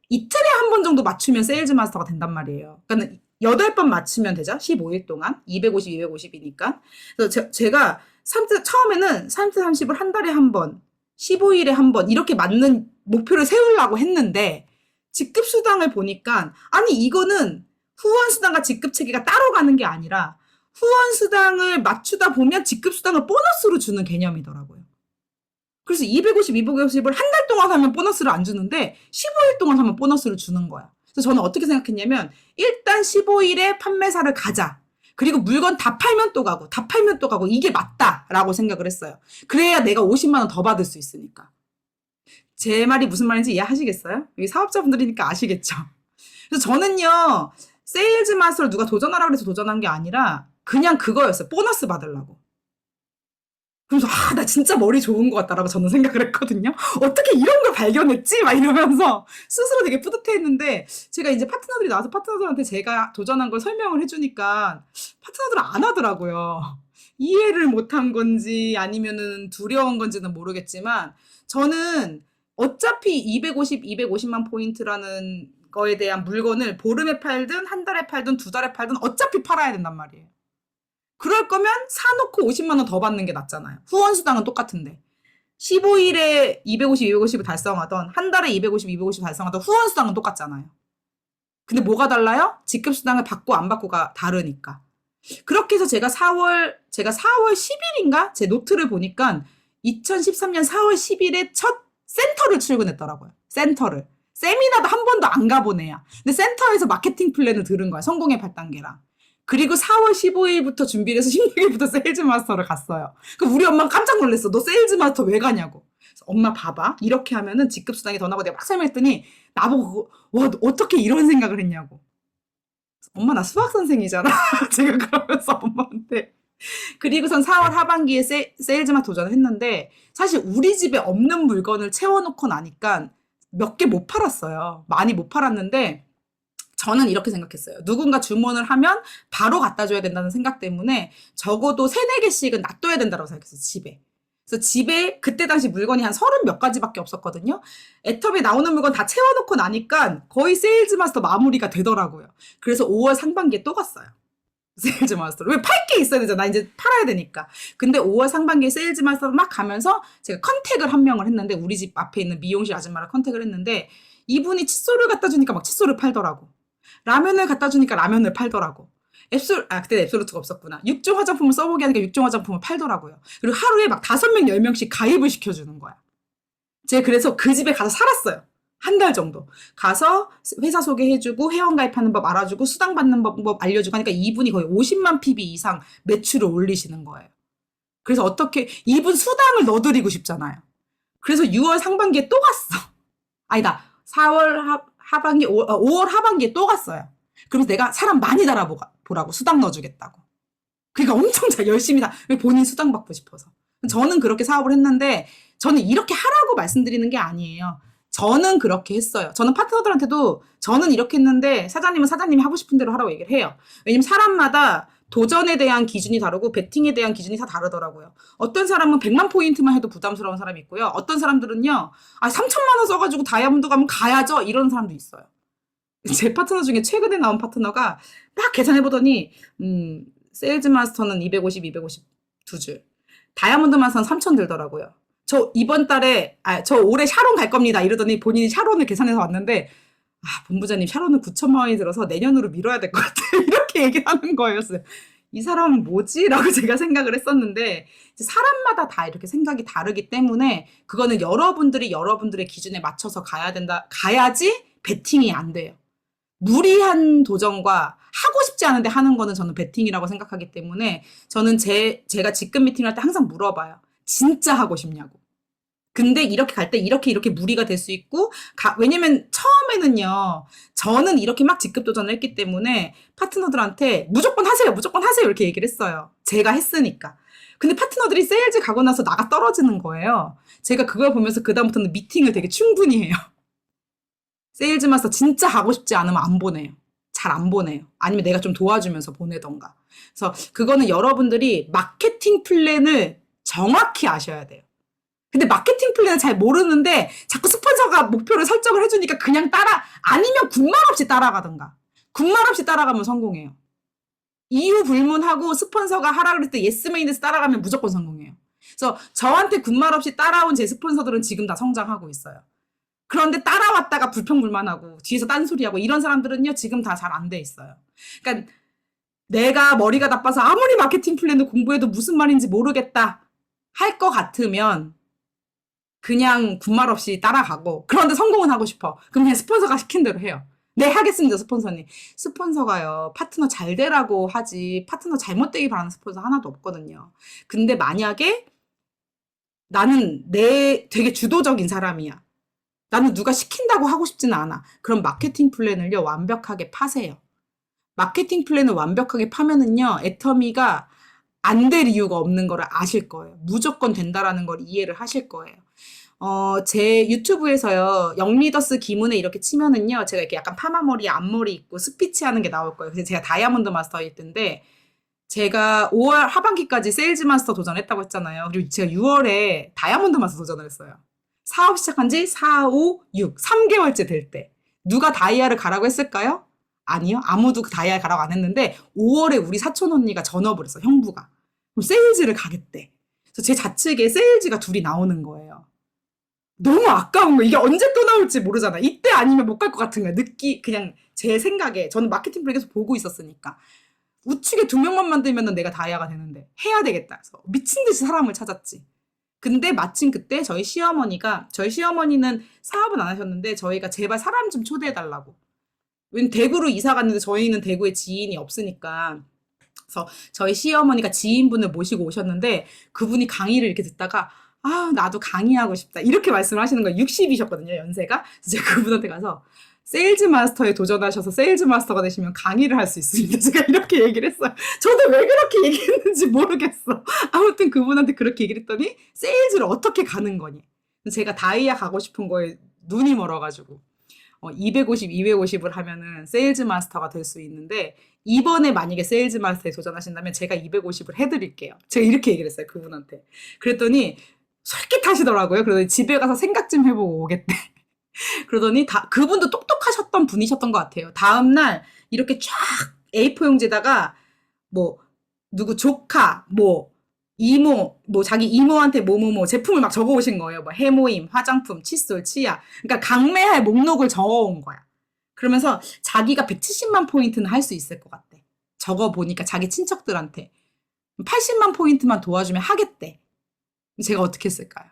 이틀에 한 번 정도 맞추면 세일즈 마스터가 된단 말이에요. 그러니까 8번 맞추면 되죠. 15일 동안. 250, 250이니까. 그래서 제가 처음에는 30대 30을 한 달에 한 번, 15일에 한 번 이렇게 맞는 목표를 세우려고 했는데 직급 수당을 보니까 아니 이거는 후원 수당과 직급 체계가 따로 가는 게 아니라 후원 수당을 맞추다 보면 직급 수당을 보너스로 주는 개념이더라고요. 그래서 250, 250을 한 달 동안 하면 보너스를 안 주는데 15일 동안 하면 보너스를 주는 거야. 그래서 저는 어떻게 생각했냐면 일단 15일에 판매사를 가자. 그리고 물건 다 팔면 또 가고 다 팔면 또 가고 이게 맞다라고 생각을 했어요. 그래야 내가 50만 원 더 받을 수 있으니까. 제 말이 무슨 말인지 이해하시겠어요? 여기 사업자분들이니까 아시겠죠? 그래서 저는요. 세일즈 마스터를 누가 도전하라고 해서 도전한 게 아니라 그냥 그거였어요. 보너스 받으려고. 그래서 나 진짜 머리 좋은 것 같다라고 저는 생각을 했거든요. 어떻게 이런 걸 발견했지? 막 이러면서 스스로 되게 뿌듯해했는데 제가 이제 파트너들이 나와서 파트너들한테 제가 도전한 걸 설명을 해주니까 파트너들은 안 하더라고요. 이해를 못한 건지 아니면은 두려운 건지는 모르겠지만 저는 어차피 250, 250만 포인트라는 거에 대한 물건을 보름에 팔든 한 달에 팔든 두 달에 팔든 어차피 팔아야 된단 말이에요. 그럴 거면 사놓고 50만 원 더 받는 게 낫잖아요. 후원 수당은 똑같은데. 15일에 250, 250을 달성하던 한 달에 250, 250 달성하던 후원 수당은 똑같잖아요. 근데 뭐가 달라요? 직급 수당을 받고 안 받고가 다르니까. 그렇게 해서 제가 4월 10일인가? 제 노트를 보니까 2013년 4월 10일에 첫 센터를 출근했더라고요. 센터를. 세미나도 한 번도 안 가본 애야. 근데 센터에서 마케팅 플랜을 들은 거야. 성공의 8단계랑. 그리고 4월 15일부터 준비를 해서 16일부터 세일즈 마스터를 갔어요. 그 우리 엄마가 깜짝 놀랐어. 너 세일즈 마스터 왜 가냐고. 그래서 엄마 봐봐. 이렇게 하면은 직급 수당이 더 나고 내가 막 설명했더니 나보고 와, 너 어떻게 이런 생각을 했냐고. 엄마 나 수학 선생이잖아. 제가 그러면서 엄마한테. 그리고선 4월 하반기에 세일즈만 도전을 했는데 사실 우리 집에 없는 물건을 채워놓고 나니까 몇 개 못 팔았어요. 많이 못 팔았는데 저는 이렇게 생각했어요. 누군가 주문을 하면 바로 갖다 줘야 된다는 생각 때문에 적어도 3, 4개씩은 놔둬야 된다고 생각했어요. 집에. 그래서 집에 그때 당시 물건이 한 30 몇 가지밖에 없었거든요. 애터미에 나오는 물건 다 채워놓고 나니까 거의 세일즈 마스터 마무리가 되더라고요. 그래서 5월 상반기에 또 갔어요. 세일즈 마스터로. 왜 팔 게 있어야 되잖아. 이제 팔아야 되니까. 근데 5월 상반기에 세일즈 마스터로 막 가면서 제가 컨택을 한 명을 했는데 우리 집 앞에 있는 미용실 아줌마랑 컨택을 했는데 이분이 칫솔을 갖다 주니까 막 칫솔을 팔더라고. 라면을 갖다 주니까 라면을 팔더라고. 그때 앱솔루트가 없었구나. 6종 화장품을 써보게 하니까 6종 화장품을 팔더라고요. 그리고 하루에 막 5명, 10명씩 가입을 시켜주는 거야. 제가 그래서 그 집에 가서 살았어요. 한 달 정도. 가서 회사 소개해주고 회원 가입하는 법 알아주고 수당 받는 방법 알려주고 하니까 이분이 거의 50만 PB 이상 매출을 올리시는 거예요. 그래서 어떻게 이분 수당을 넣어드리고 싶잖아요. 그래서 6월 상반기에 또 갔어. 아니다. 4월 하반기, 5월 하반기에 또 갔어요. 그래서 내가 사람 많이 달아보라고 수당 넣어주겠다고. 그러니까 엄청 잘 열심히 본인 수당 받고 싶어서. 저는 그렇게 사업을 했는데 저는 이렇게 하라고 말씀드리는 게 아니에요. 저는 그렇게 했어요. 저는 파트너들한테도 저는 이렇게 했는데 사장님은 사장님이 하고 싶은 대로 하라고 얘기를 해요. 왜냐면 사람마다 도전에 대한 기준이 다르고 베팅에 대한 기준이 다 다르더라고요. 어떤 사람은 100만 포인트만 해도 부담스러운 사람이 있고요. 어떤 사람들은요. 3천만 원 써가지고 다이아몬드 가면 가야죠. 이런 사람도 있어요. 제 파트너 중에 최근에 나온 파트너가 막 계산해보더니 세일즈 마스터는 250, 250 두 줄. 다이아몬드 마스터는 3천 들더라고요. 저 이번 달에 저 올해 샤론 갈 겁니다. 이러더니 본인이 샤론을 계산해서 왔는데 본부장님 샤론은 9천만 원이 들어서 내년으로 미뤄야 될 것 같아요. 이렇게 얘기하는 거였어요. 이 사람은 뭐지? 라고 제가 생각을 했었는데 사람마다 다 이렇게 생각이 다르기 때문에 그거는 여러분들이 여러분들의 기준에 맞춰서 가야지 베팅이 안 돼요. 무리한 도전과 하고 싶지 않은데 하는 거는 저는 베팅이라고 생각하기 때문에 저는 제가 직급 미팅을 할 때 항상 물어봐요. 진짜 하고 싶냐고. 근데 이렇게 갈 때 이렇게 무리가 될 수 있고, 왜냐면 처음에는요, 저는 이렇게 막 직급 도전을 했기 때문에 파트너들한테 무조건 하세요. 이렇게 얘기를 했어요. 제가 했으니까. 근데 파트너들이 세일즈 가고 나서 나가 떨어지는 거예요. 제가 그걸 보면서 그다음부터는 미팅을 되게 충분히 해요. 세일즈 마스터 진짜 하고 싶지 않으면 안 보내요. 잘 안 보내요. 아니면 내가 좀 도와주면서 보내던가. 그래서 그거는 여러분들이 마케팅 플랜을 정확히 아셔야 돼요. 근데 마케팅 플랜을 잘 모르는데 자꾸 스폰서가 목표를 설정을 해주니까 그냥 아니면 군말 없이 따라가던가. 군말 없이 따라가면 성공해요. 이유 불문하고 스폰서가 하라 그럴 때 예스맨에서 따라가면 무조건 성공해요. 그래서 저한테 군말 없이 따라온 제 스폰서들은 지금 다 성장하고 있어요. 그런데 따라왔다가 불평불만하고 뒤에서 딴소리하고 이런 사람들은요, 지금 다 잘 안 돼 있어요. 그러니까 내가 머리가 나빠서 아무리 마케팅 플랜을 공부해도 무슨 말인지 모르겠다 할 것 같으면 그냥 군말 없이 따라가고, 그런데 성공은 하고 싶어. 그럼 그냥 스폰서가 시킨 대로 해요. 네, 하겠습니다, 스폰서님. 스폰서가요, 파트너 잘 되라고 하지, 파트너 잘못되길 바라는 스폰서 하나도 없거든요. 근데 만약에 나는 되게 주도적인 사람이야. 나는 누가 시킨다고 하고 싶지는 않아. 그럼 마케팅 플랜을요, 완벽하게 파세요. 마케팅 플랜을 완벽하게 파면은요, 애터미가 안 될 이유가 없는 거를 아실 거예요. 무조건 된다라는 걸 이해를 하실 거예요. 제 유튜브에서요, 영리더스 김은혜 이렇게 치면은요, 제가 이렇게 약간 파마머리, 앞머리 있고 스피치 하는 게 나올 거예요. 그래서 제가 다이아몬드 마스터일 텐데, 제가 5월 하반기까지 세일즈 마스터 도전했다고 했잖아요. 그리고 제가 6월에 다이아몬드 마스터 도전을 했어요. 사업 시작한 지 4, 5, 6, 3개월째 될 때. 누가 다이아를 가라고 했을까요? 아니요. 아무도 그 다이아를 가라고 안 했는데 5월에 우리 사촌 언니가 전업을 했어, 형부가. 그럼 세일즈를 가겠대. 그래서 제 좌측에 세일즈가 둘이 나오는 거예요. 너무 아까운 거. 이게 언제 또 나올지 모르잖아. 이때 아니면 못 갈 것 같은 거야. 그냥 제 생각에. 저는 마케팅 플랜 계속 보고 있었으니까. 우측에 두 명만 만들면 내가 다이아가 되는데 해야 되겠다. 그래서 미친 듯이 사람을 찾았지. 근데 마침 그때 저희 시어머니는 사업은 안 하셨는데 저희가 제발 사람 좀 초대해달라고. 왜냐면 대구로 이사 갔는데 저희는 대구에 지인이 없으니까. 그래서 저희 시어머니가 지인분을 모시고 오셨는데 그분이 강의를 이렇게 듣다가 아, 나도 강의하고 싶다. 이렇게 말씀을 하시는 거예요. 60이셨거든요, 연세가. 그래서 제가 그분한테 가서 세일즈 마스터에 도전하셔서 세일즈 마스터가 되시면 강의를 할 수 있습니다. 제가 이렇게 얘기를 했어요. 저도 왜 그렇게 얘기했는지 모르겠어. 아무튼 그분한테 그렇게 얘기를 했더니 세일즈를 어떻게 가는 거니? 제가 다이아 가고 싶은 거에 눈이 멀어가지고 250, 250을 하면은 세일즈 마스터가 될 수 있는데 이번에 만약에 세일즈 마스터에 도전하신다면 제가 250을 해드릴게요. 제가 이렇게 얘기를 했어요, 그분한테. 그랬더니 솔깃하시더라고요. 그러더니 집에 가서 생각 좀 해보고 오겠대. 그러더니 그분도 똑똑하셨던 분이셨던 것 같아요. 다음날 이렇게 쫙 A4 용지에다가 뭐 누구 조카, 뭐 이모, 뭐 자기 이모한테 뭐뭐뭐 제품을 막 적어오신 거예요. 뭐 해모임, 화장품, 칫솔, 치약. 그러니까 강매할 목록을 적어온 거야. 그러면서 자기가 170만 포인트는 할 수 있을 것 같대. 적어보니까 자기 친척들한테 80만 포인트만 도와주면 하겠대. 제가 어떻게 했을까요?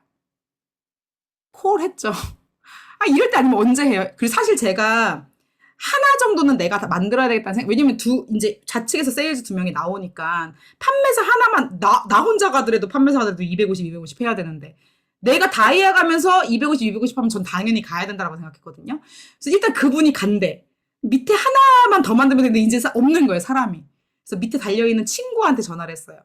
콜 했죠. 아, 이럴 때 아니면 언제 해요? 그리고 사실 제가 하나 정도는 내가 다 만들어야 되겠다는 생각, 왜냐면 이제 좌측에서 세일즈 두 명이 나오니까 판매사 하나만, 나 혼자 가더라도 판매사 가더라도 250, 250 해야 되는데 내가 다이아 가면서 250, 250 하면 전 당연히 가야 된다고 생각했거든요. 그래서 일단 그분이 간대. 밑에 하나만 더 만들면 되는데 이제 없는 거예요, 사람이. 그래서 밑에 달려있는 친구한테 전화를 했어요.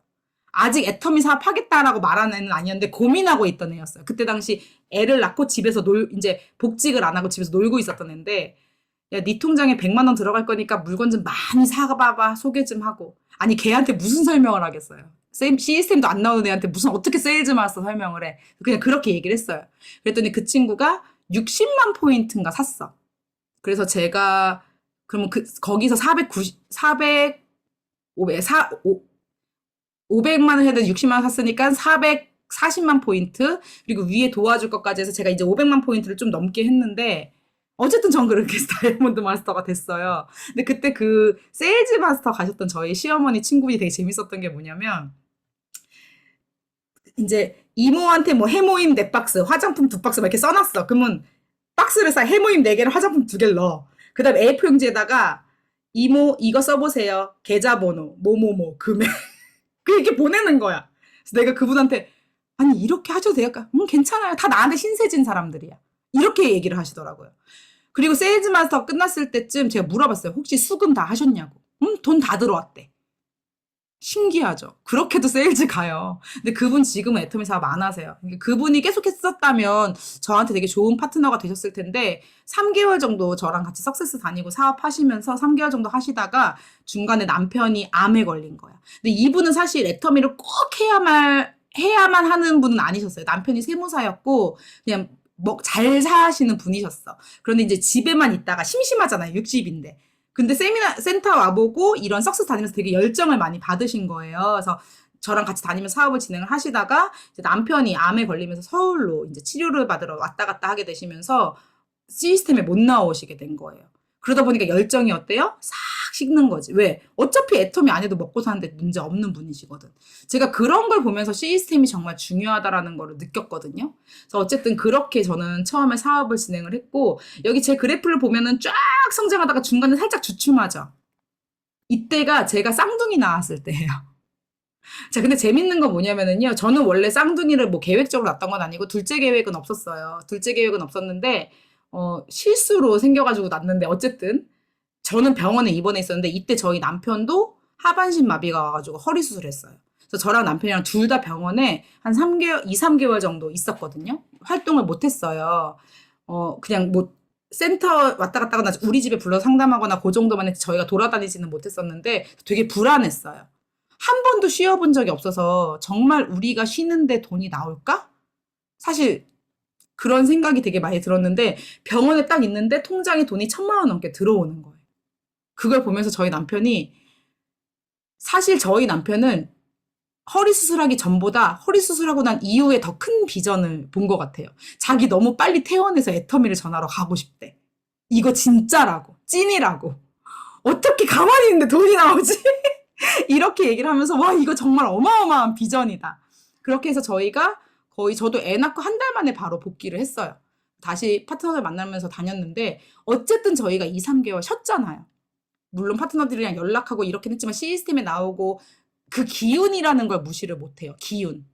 아직 애터미 사업 하겠다라고 말하는 애는 아니었는데 고민하고 있던 애였어요. 그때 당시 애를 낳고 집에서 이제 복직을 안 하고 집에서 놀고 있었던 애인데, 야, 네 통장에 100만 원 들어갈 거니까 물건 좀 많이 사봐봐. 소개 좀 하고. 아니, 걔한테 무슨 설명을 하겠어요. 시스템도 안 나오는 애한테 어떻게 세일즈 마스터 설명을 해. 그냥 그렇게 얘기를 했어요. 그랬더니 그 친구가 60만 포인트인가 샀어. 그래서 제가, 그러면 거기서 500만 원 해도 60만 원 샀으니까 440만 포인트, 그리고 위에 도와줄 것까지 해서 제가 이제 500만 포인트를 좀 넘게 했는데, 어쨌든 전 그렇게 해서 다이아몬드 마스터가 됐어요. 근데 그때 그 세일즈 마스터 가셨던 저희 시어머니 친구분이 되게 재밌었던 게 뭐냐면, 이제 이모한테 뭐 해모임 4박스, 화장품 2박스 막 이렇게 써놨어. 그러면 박스를 해모임 4개를 화장품 2개를 넣어. 그다음에 A4 용지에다가 이모 이거 써보세요. 계좌번호 뭐뭐뭐 금액 그렇게 보내는 거야. 그래서 내가 그분한테 아니 이렇게 하셔도 돼요? 괜찮아요. 다 나한테 신세진 사람들이야. 이렇게 얘기를 하시더라고요. 그리고 세일즈 마스터 끝났을 때쯤 제가 물어봤어요. 혹시 수금 다 하셨냐고. 돈 다 들어왔대. 신기하죠. 그렇게도 세일즈 가요. 근데 그분 지금은 애터미 사업 안 하세요. 그러니까 그분이 계속 했었다면 저한테 되게 좋은 파트너가 되셨을 텐데 3개월 정도 저랑 같이 석세스 다니고 사업하시면서 3개월 정도 하시다가 중간에 남편이 암에 걸린 거야. 근데 이분은 사실 애터미를 꼭 해야만 하는 분은 아니셨어요. 남편이 세무사였고 그냥 뭐 잘 사시는 분이셨어. 그런데 이제 집에만 있다가 심심하잖아요. 60인데. 근데 세미나 센터 와보고 이런 석스 다니면서 되게 열정을 많이 받으신 거예요. 그래서 저랑 같이 다니면서 사업을 진행을 하시다가 이제 남편이 암에 걸리면서 서울로 이제 치료를 받으러 왔다 갔다 하게 되시면서 시스템에 못 나오시게 된 거예요. 그러다 보니까 열정이 어때요? 싹 식는 거지. 왜? 어차피 애터미 안 해도 먹고 사는데 문제 없는 분이시거든. 제가 그런 걸 보면서 시스템이 정말 중요하다라는 걸 느꼈거든요. 그래서 어쨌든 그렇게 저는 처음에 사업을 진행을 했고 여기 제 그래프를 보면은 쫙 성장하다가 중간에 살짝 주춤하죠. 이때가 제가 쌍둥이 나왔을 때예요. 자, 근데 재밌는 건 뭐냐면은요. 저는 원래 쌍둥이를 뭐 계획적으로 낳았던 건 아니고 둘째 계획은 없었어요. 둘째 계획은 없었는데 실수로 생겨가지고 낳았는데 어쨌든 저는 병원에 입원해 있었는데 이때 저희 남편도 하반신 마비가 와가지고 허리 수술했어요. 그래서 저랑 남편이랑 둘 다 병원에 한 3개월, 2, 3개월 정도 있었거든요. 활동을 못 했어요. 그냥 뭐 센터 왔다 갔다 하거나 우리 집에 불러 상담하거나 그 정도만 했지 저희가 돌아다니지는 못했었는데 되게 불안했어요. 한 번도 쉬어본 적이 없어서 정말 우리가 쉬는데 돈이 나올까? 사실 그런 생각이 되게 많이 들었는데 병원에 딱 있는데 통장에 돈이 1,000만 원 넘게 들어오는 거예요. 그걸 보면서 저희 남편이 사실 저희 남편은 허리 수술하기 전보다 허리 수술하고 난 이후에 더 큰 비전을 본 것 같아요. 자기 너무 빨리 퇴원해서 애터미를 전하러 가고 싶대. 이거 진짜라고. 찐이라고. 어떻게 가만히 있는데 돈이 나오지? 이렇게 얘기를 하면서 와 이거 정말 어마어마한 비전이다. 그렇게 해서 저희가 거의 저도 애 낳고 한 달 만에 바로 복귀를 했어요. 다시 파트너를 만나면서 다녔는데 어쨌든 저희가 2, 3개월 쉬었잖아요. 물론 파트너들이랑 연락하고 이렇긴 했지만 시스템에 나오고 그 기운이라는 걸 무시를 못해요. 기운.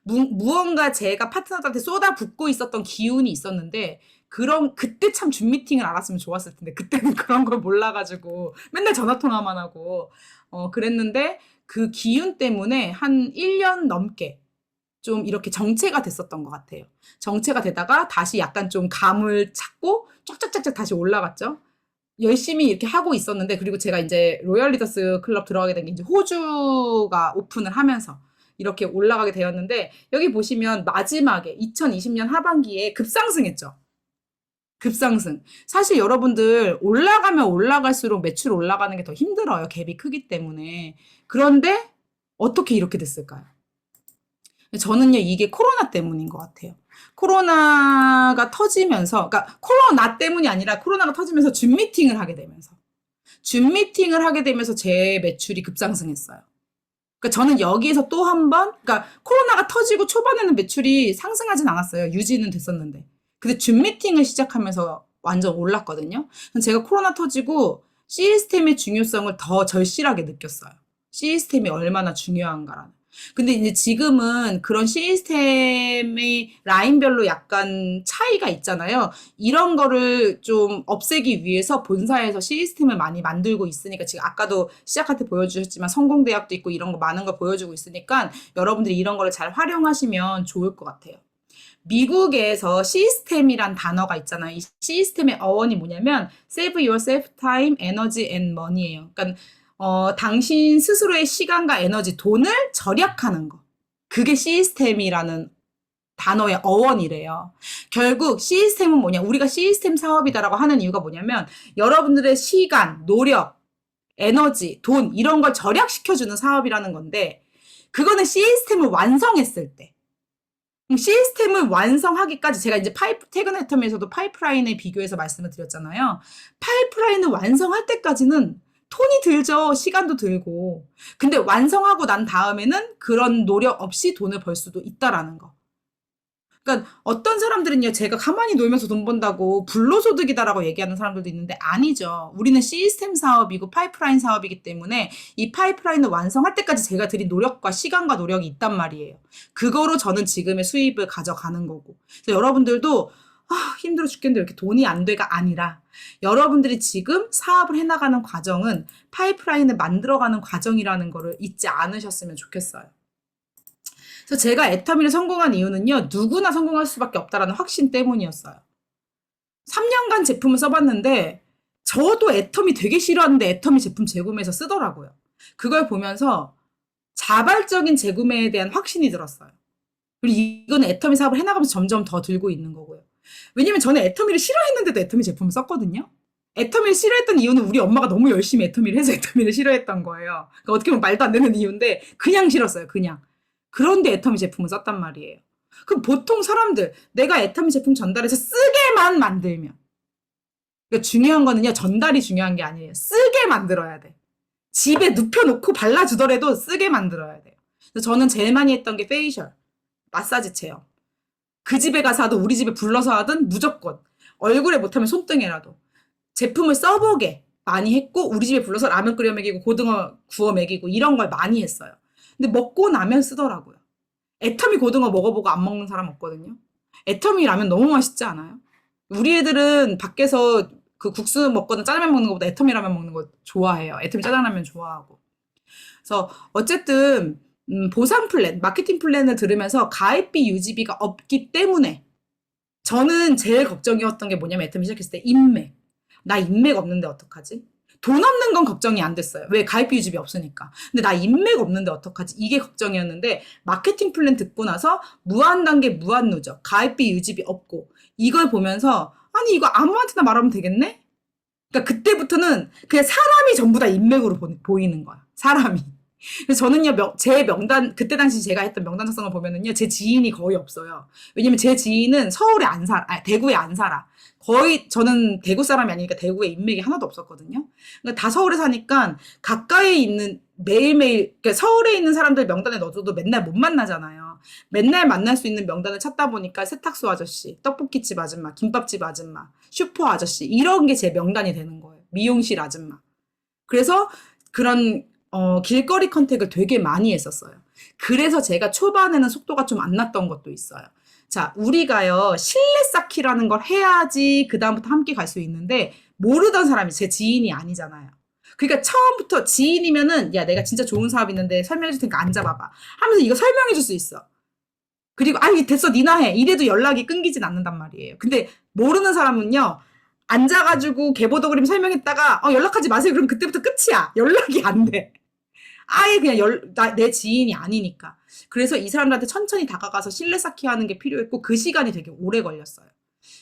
무언가 제가 파트너들한테 쏟아붓고 있었던 기운이 있었는데 그때 참 줌 미팅을 알았으면 좋았을 텐데 그때는 그런 걸 몰라가지고 맨날 전화 통화만 하고 그랬는데 그 기운 때문에 한 1년 넘게 좀 이렇게 정체가 됐었던 것 같아요. 정체가 되다가 다시 약간 좀 감을 찾고 쫙쫙쫙쫙 다시 올라갔죠. 열심히 이렇게 하고 있었는데 그리고 제가 이제 로열 리더스 클럽 들어가게 된 게 이제 호주가 오픈을 하면서 이렇게 올라가게 되었는데 여기 보시면 마지막에 2020년 하반기에 급상승했죠. 급상승. 사실 여러분들 올라가면 올라갈수록 매출 올라가는 게 더 힘들어요. 갭이 크기 때문에. 그런데 어떻게 이렇게 됐을까요? 저는요, 이게 코로나 때문인 것 같아요. 코로나가 터지면서, 그러니까 코로나 때문이 아니라 코로나가 터지면서 줌 미팅을 하게 되면서. 줌 미팅을 하게 되면서 제 매출이 급상승했어요. 그러니까 저는 여기에서 또 한 번, 그러니까 코로나가 터지고 초반에는 매출이 상승하진 않았어요. 유지는 됐었는데. 근데 줌 미팅을 시작하면서 완전 올랐거든요. 제가 코로나 터지고 시스템의 중요성을 더 절실하게 느꼈어요. 시스템이 얼마나 중요한가라는. 근데 이제 지금은 그런 시스템의 라인별로 약간 차이가 있잖아요. 이런 거를 좀 없애기 위해서 본사에서 시스템을 많이 만들고 있으니까 지금 아까도 시작할 때 보여주셨지만 성공대학도 있고 이런 거 많은 걸 보여주고 있으니까 여러분들이 이런 거를 잘 활용하시면 좋을 것 같아요. 미국에서 시스템이란 단어가 있잖아요. 이 시스템의 어원이 뭐냐면 save yourself time, energy and money예요. 그러니까 당신 스스로의 시간과 에너지, 돈을 절약하는 거. 그게 시스템이라는 단어의 어원이래요. 결국 시스템은 뭐냐? 우리가 시스템 사업이다라고 하는 이유가 뭐냐면 여러분들의 시간, 노력, 에너지, 돈 이런 걸 절약시켜주는 사업이라는 건데 그거는 시스템을 완성했을 때 시스템을 완성하기까지 제가 이제 태그 애터미에서도 파이프라인에 비교해서 말씀을 드렸잖아요. 파이프라인을 완성할 때까지는 돈이 들죠. 시간도 들고. 근데 완성하고 난 다음에는 그런 노력 없이 돈을 벌 수도 있다라는 거. 그러니까 어떤 사람들은요, 제가 가만히 놀면서 돈 번다고 불로소득이다라고 얘기하는 사람들도 있는데 아니죠. 우리는 시스템 사업이고 파이프라인 사업이기 때문에 이 파이프라인을 완성할 때까지 제가 들인 노력과 시간과 노력이 있단 말이에요. 그거로 저는 지금의 수입을 가져가는 거고. 그래서 여러분들도 힘들어 죽겠는데 왜 이렇게 돈이 안 돼가 아니라 여러분들이 지금 사업을 해나가는 과정은 파이프라인을 만들어가는 과정이라는 거를 잊지 않으셨으면 좋겠어요. 그래서 제가 애터미를 성공한 이유는요, 누구나 성공할 수밖에 없다라는 확신 때문이었어요. 3년간 제품을 써봤는데, 저도 애터미 되게 싫어하는데 애터미 제품 재구매해서 쓰더라고요. 그걸 보면서 자발적인 재구매에 대한 확신이 들었어요. 그리고 이거는 애터미 사업을 해나가면서 점점 더 들고 있는 거고요. 왜냐면 저는 애터미를 싫어했는데도 애터미 제품을 썼거든요. 애터미를 싫어했던 이유는 우리 엄마가 너무 열심히 애터미를 해서 애터미를 싫어했던 거예요. 그러니까 어떻게 보면 말도 안 되는 이유인데 그냥 싫었어요. 그냥. 그런데 애터미 제품을 썼단 말이에요. 그럼 보통 사람들 내가 애터미 제품 전달해서 쓰게만 만들면, 그러니까 중요한 거는요, 전달이 중요한 게 아니에요. 쓰게 만들어야 돼. 집에 눕혀놓고 발라주더라도 쓰게 만들어야 돼요. 그래서 저는 제일 많이 했던 게 페이셜, 마사지 체험. 그 집에 가서 하든 우리 집에 불러서 하든 무조건 얼굴에 못하면 손등에라도 제품을 써보게 많이 했고, 우리 집에 불러서 라면 끓여 먹이고 고등어 구워 먹이고 이런 걸 많이 했어요. 근데 먹고 나면 쓰더라고요. 애터미 고등어 먹어보고 안 먹는 사람 없거든요. 애터미 라면 너무 맛있지 않아요? 우리 애들은 밖에서 그 국수 먹거나 짜장면 먹는 것보다 애터미 라면 먹는 거 좋아해요. 애터미 짜장라면 좋아하고. 그래서 어쨌든 보상 플랜, 마케팅 플랜을 들으면서 가입비 유지비가 없기 때문에 저는 제일 걱정이었던 게 뭐냐면 애터미 시작했을 때 인맥. 나 인맥 없는데 어떡하지? 돈 없는 건 걱정이 안 됐어요. 왜? 가입비 유지비 없으니까. 근데 나 인맥 없는데 어떡하지? 이게 걱정이었는데 마케팅 플랜 듣고 나서 무한 단계 무한 누적, 가입비 유지비 없고 이걸 보면서 아니 이거 아무한테나 말하면 되겠네? 그러니까 그때부터는 그냥 사람이 전부 다 인맥으로 보이는 거야. 사람이. 그래서 저는요, 제 명단, 그때 당시 제가 했던 명단 작성을 보면은요, 제 지인이 거의 없어요. 왜냐면 제 지인은 서울에 안 살아, 대구에 안 살아. 거의, 저는 대구 사람이 아니니까 대구에 인맥이 하나도 없었거든요. 그러니까 다 서울에 사니까 가까이 있는 매일매일, 그러니까 서울에 있는 사람들 명단에 넣어줘도 맨날 못 만나잖아요. 맨날 만날 수 있는 명단을 찾다 보니까 세탁소 아저씨, 떡볶이집 아줌마, 김밥집 아줌마, 슈퍼 아저씨, 이런 게 제 명단이 되는 거예요. 미용실 아줌마. 그래서 그런 길거리 컨택을 되게 많이 했었어요. 그래서 제가 초반에는 속도가 좀 안 났던 것도 있어요. 자, 우리가요, 실내 쌓기라는 걸 해야지 그다음부터 함께 갈 수 있는데, 모르던 사람이 제 지인이 아니잖아요. 그러니까 처음부터 지인이면은, 야, 내가 진짜 좋은 사업 있는데 설명해 줄 테니까 앉아봐봐. 하면서 이거 설명해 줄 수 있어. 그리고, 됐어, 니나 해. 이래도 연락이 끊기진 않는단 말이에요. 근데 모르는 사람은요, 앉아가지고 개보도 그림 설명했다가, 연락하지 마세요. 그럼 그때부터 끝이야. 연락이 안 돼. 아예 그냥 내 지인이 아니니까. 그래서 이 사람들한테 천천히 다가가서 신뢰 쌓기 하는 게 필요했고, 그 시간이 되게 오래 걸렸어요.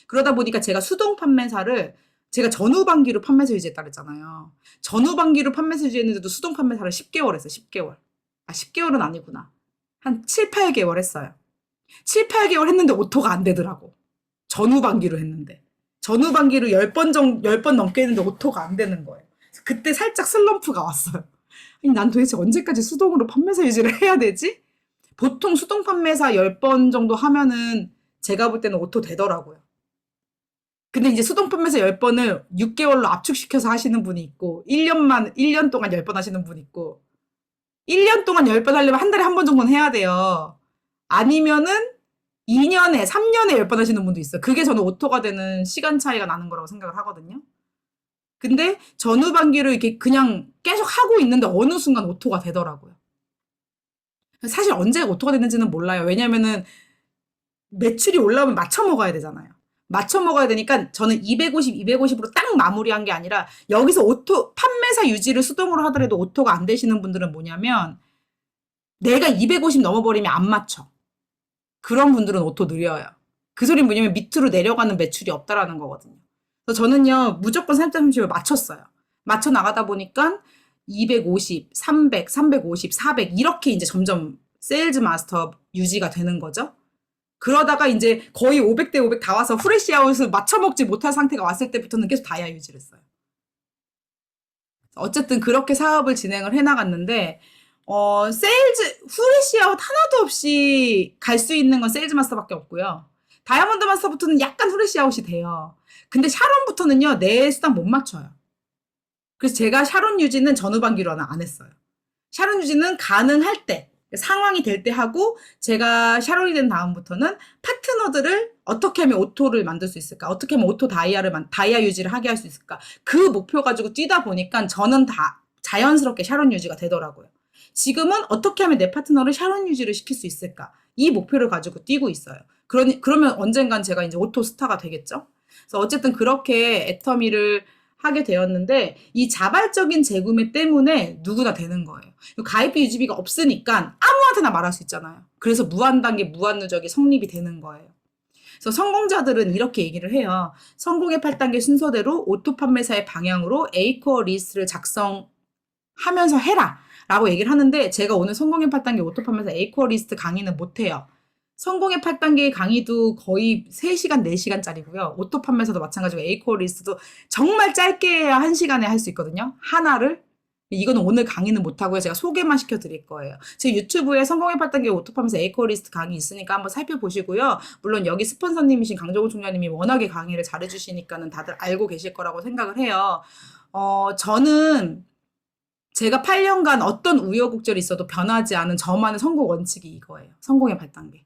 그러다 보니까 제가 수동 판매사를, 제가 전후반기로 판매사 유지했다 그랬잖아요. 전후반기로 판매사 유지했는데도 수동 판매사를 10개월 했어요. 10개월. 10개월은 아니구나. 한 7, 8개월 했어요. 7, 8개월 했는데 오토가 안 되더라고. 전후반기로 했는데. 전후반기로 10번 넘게 했는데 오토가 안 되는 거예요. 그때 살짝 슬럼프가 왔어요. 아니, 난 도대체 언제까지 수동으로 판매사 유지를 해야 되지? 보통 수동 판매사 10번 정도 하면은 제가 볼 때는 오토 되더라고요. 근데 이제 수동 판매사 10번을 6개월로 압축시켜서 하시는 분이 있고, 1년 동안 10번 하시는 분이 있고, 1년 동안 10번 하려면 한 달에 한 번 정도는 해야 돼요. 아니면은 2년에, 3년에 10번 하시는 분도 있어요. 그게 저는 오토가 되는 시간 차이가 나는 거라고 생각을 하거든요. 근데 전후반기로 이렇게 그냥 계속 하고 있는데 어느 순간 오토가 되더라고요. 사실 언제 오토가 됐는지는 몰라요. 왜냐면은 매출이 올라오면 맞춰 먹어야 되잖아요. 맞춰 먹어야 되니까 저는 250, 250으로 딱 마무리한 게 아니라 여기서 판매사 유지를 수동으로 하더라도 오토가 안 되시는 분들은 뭐냐면 내가 250 넘어버리면 안 맞춰. 그런 분들은 오토 느려요. 그 소리는 뭐냐면 밑으로 내려가는 매출이 없다라는 거거든요. 그래서 저는요, 무조건 3.30을 맞췄어요. 맞춰 나가다 보니까 250, 300, 350, 400 이렇게 이제 점점 세일즈 마스터 유지가 되는 거죠. 그러다가 이제 거의 500대 500 다 와서 후레쉬 아웃을 맞춰 먹지 못한 상태가 왔을 때부터는 계속 다이아 유지를 했어요. 어쨌든 그렇게 사업을 진행을 해 나갔는데 세일즈 후레쉬 아웃 하나도 없이 갈 수 있는 건 세일즈 마스터밖에 없고요. 다이아몬드 마스터부터는 약간 후레쉬아웃이 돼요. 근데 샤론부터는요, 내 수당 못 맞춰요. 그래서 제가 샤론 유지는 전후반기로는 안 했어요. 샤론 유지는 가능할 때, 상황이 될 때 하고, 제가 샤론이 된 다음부터는 파트너들을 어떻게 하면 오토를 만들 수 있을까? 어떻게 하면 오토 다이아 유지를 하게 할 수 있을까? 그 목표 가지고 뛰다 보니까 저는 다 자연스럽게 샤론 유지가 되더라고요. 지금은 어떻게 하면 내 파트너를 샤론 유지를 시킬 수 있을까? 이 목표를 가지고 뛰고 있어요. 그러면 언젠간 제가 이제 오토 스타가 되겠죠? 그래서 어쨌든 그렇게 애터미를 하게 되었는데, 이 자발적인 재구매 때문에 누구나 되는 거예요. 가입비 유지비가 없으니까 아무한테나 말할 수 있잖아요. 그래서 무한단계, 무한누적이 성립이 되는 거예요. 그래서 성공자들은 이렇게 얘기를 해요. 성공의 8단계 순서대로 오토 판매사의 방향으로 A코어 리스트를 작성하면서 해라 라고 얘기를 하는데, 제가 오늘 성공의 8단계 오토 판매사 A코어 리스트 강의는 못해요. 성공의 8단계 강의도 거의 3시간, 4시간짜리고요. 오토 판매사도 마찬가지고 A코어 리스트도 정말 짧게 해야 1시간에 할 수 있거든요. 하나를. 이거는 오늘 강의는 못하고요. 제가 소개만 시켜드릴 거예요. 제 유튜브에 성공의 8단계 오토 판매사 A코어 리스트 강의 있으니까 한번 살펴보시고요. 물론 여기 스폰서님이신 강정호 총장님이 워낙에 강의를 잘해주시니까는 다들 알고 계실 거라고 생각을 해요. 저는 제가 8년간 어떤 우여곡절이 있어도 변하지 않은 저만의 성공 원칙이 이거예요. 성공의 8단계.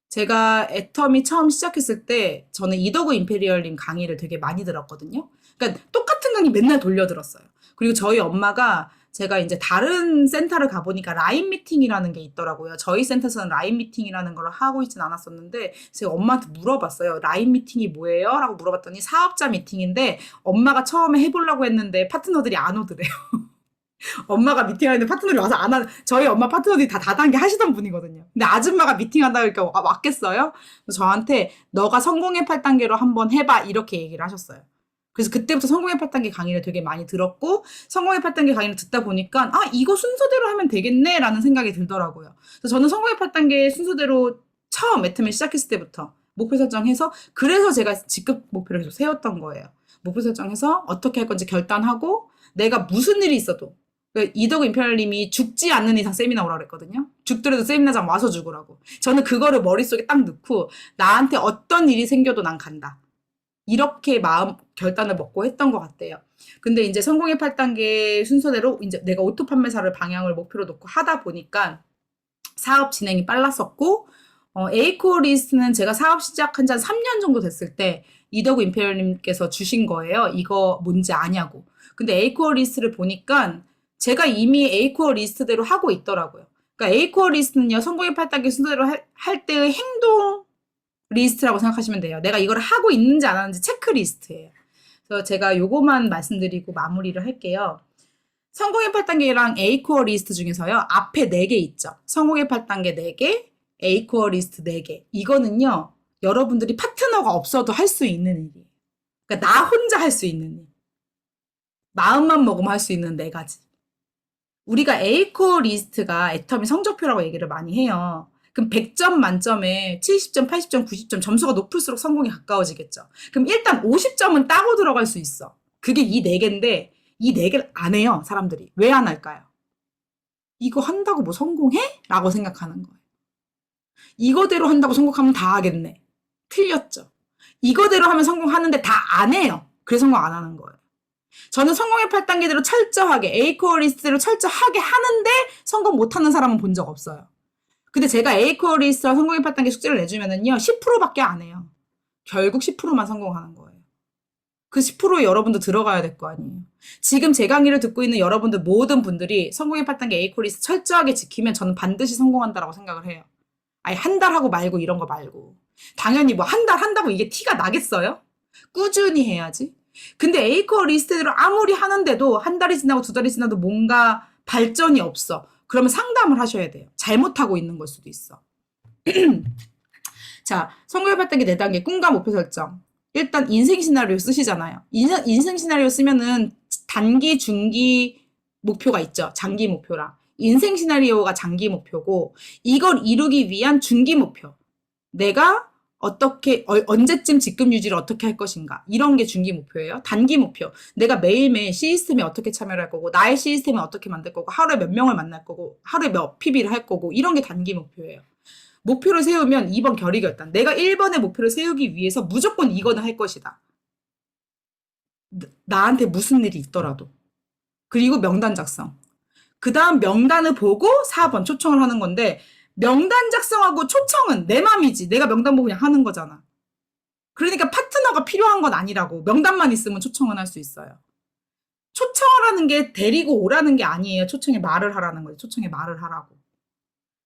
제가 애터미 처음 시작했을 때 저는 이더그 임페리얼님 강의를 되게 많이 들었거든요. 그러니까 똑같은 강의 맨날 돌려들었어요. 그리고 저희 엄마가 제가 이제 다른 센터를 가보니까 라인 미팅이라는 게 있더라고요. 저희 센터에서는 라인 미팅이라는 걸 하고 있진 않았었는데, 제가 엄마한테 물어봤어요. 라인 미팅이 뭐예요? 라고 물어봤더니 사업자 미팅인데, 엄마가 처음에 해보려고 했는데 파트너들이 안 오더래요. 엄마가 미팅하는데 파트너들이 와서 안 하는, 저희 엄마 파트너들이 다 다단계 하시던 분이거든요. 근데 아줌마가 미팅한다 그러니까 왔겠어요? 그래서 저한테 너가 성공의 8단계로 한번 해봐 이렇게 얘기를 하셨어요. 그래서 그때부터 성공의 8단계 강의를 되게 많이 들었고, 성공의 8단계 강의를 듣다 보니까 이거 순서대로 하면 되겠네 라는 생각이 들더라고요. 그래서 저는 성공의 8단계 순서대로 처음 애터미 시작했을 때부터 목표 설정해서, 그래서 제가 직급 목표를 계속 세웠던 거예요. 목표 설정해서 어떻게 할 건지 결단하고, 내가 무슨 일이 있어도, 이덕우 임페리얼님이 죽지 않는 이상 세미나 오라고 그랬거든요. 죽더라도 세미나장 와서 죽으라고. 저는 그거를 머릿속에 딱 넣고, 나한테 어떤 일이 생겨도 난 간다. 이렇게 결단을 먹고 했던 것 같아요. 근데 이제 성공의 8단계 순서대로 이제 내가 오토 판매사를 방향을 목표로 놓고 하다 보니까 사업 진행이 빨랐었고, A코어 리스트는 제가 사업 시작한 지 한 3년 정도 됐을 때 이덕우 임페리얼님께서 주신 거예요. 이거 뭔지 아냐고. 근데 A코어 리스트를 보니까 제가 이미 A코어 리스트대로 하고 있더라고요. 그러니까 A코어 리스트는요, 성공의 8단계 순서대로 할 때의 행동 리스트라고 생각하시면 돼요. 내가 이걸 하고 있는지 안 하는지 체크리스트예요. 그래서 제가 요거만 말씀드리고 마무리를 할게요. 성공의 8단계랑 A코어 리스트 중에서요, 앞에 4개 있죠. 성공의 8단계 4개, A코어 리스트 4개. 이거는요, 여러분들이 파트너가 없어도 할 수 있는 일이에요. 그러니까 나 혼자 할 수 있는 일. 마음만 먹으면 할 수 있는 4가지. 우리가 A코어 리스트가 애터미 성적표라고 얘기를 많이 해요. 그럼 100점 만점에 70점, 80점, 90점 점수가 높을수록 성공에 가까워지겠죠. 그럼 일단 50점은 따고 들어갈 수 있어. 그게 이 4개인데 이 4개를 안 해요, 사람들이. 왜 안 할까요? 이거 한다고 뭐 성공해? 라고 생각하는 거예요. 이거대로 한다고 성공하면 다 하겠네. 틀렸죠. 이거대로 하면 성공하는데 다 안 해요. 그래서 성공 안 하는 거예요. 저는 성공의 8단계대로 철저하게 A코어 리스트대로 철저하게 하는데 성공 못하는 사람은 본 적 없어요. 근데 제가 A코어 리스트와 성공의 8단계 숙제를 내주면은요, 10%밖에 안 해요. 결국 10%만 성공하는 거예요. 그 10%에 여러분도 들어가야 될 거 아니에요. 지금 제 강의를 듣고 있는 여러분들 모든 분들이 성공의 8단계 A코어 리스트 철저하게 지키면 저는 반드시 성공한다라고 생각을 해요. 아니, 한 달 하고 말고 이런 거 말고. 당연히 뭐 한 달 한다고 이게 티가 나겠어요? 꾸준히 해야지. 근데 A코어 리스트대로 아무리 하는데도 한 달이 지나고 2달이 지나도 뭔가 발전이 없어. 그러면 상담을 하셔야 돼요. 잘못하고 있는 걸 수도 있어. 자, 성공의 8단계 4단계 꿈과 목표 설정. 일단 인생 시나리오 쓰시잖아요. 인생 시나리오 쓰면은 단기, 중기 목표가 있죠. 장기 목표랑. 인생 시나리오가 장기 목표고, 이걸 이루기 위한 중기 목표. 내가 어떻게, 언제쯤 직급 유지를 어떻게 할 것인가. 이런 게 중기 목표예요. 단기 목표. 내가 매일매일 시스템에 어떻게 참여를 할 거고, 나의 시스템을 어떻게 만들 거고, 하루에 몇 명을 만날 거고, 하루에 몇 PB를 할 거고, 이런 게 단기 목표예요. 목표를 세우면 2번 결의결단. 내가 1번의 목표를 세우기 위해서 무조건 이거는 할 것이다. 나한테 무슨 일이 있더라도. 그리고 명단 작성. 그 다음 명단을 보고 4번 초청을 하는 건데, 명단 작성하고 초청은 내 맘이지. 내가 명단 보고 그냥 하는 거잖아. 그러니까 파트너가 필요한 건 아니라고. 명단만 있으면 초청은 할 수 있어요. 초청을 하는 게 데리고 오라는 게 아니에요. 초청에 말을 하라는 거예요. 초청에 말을 하라고.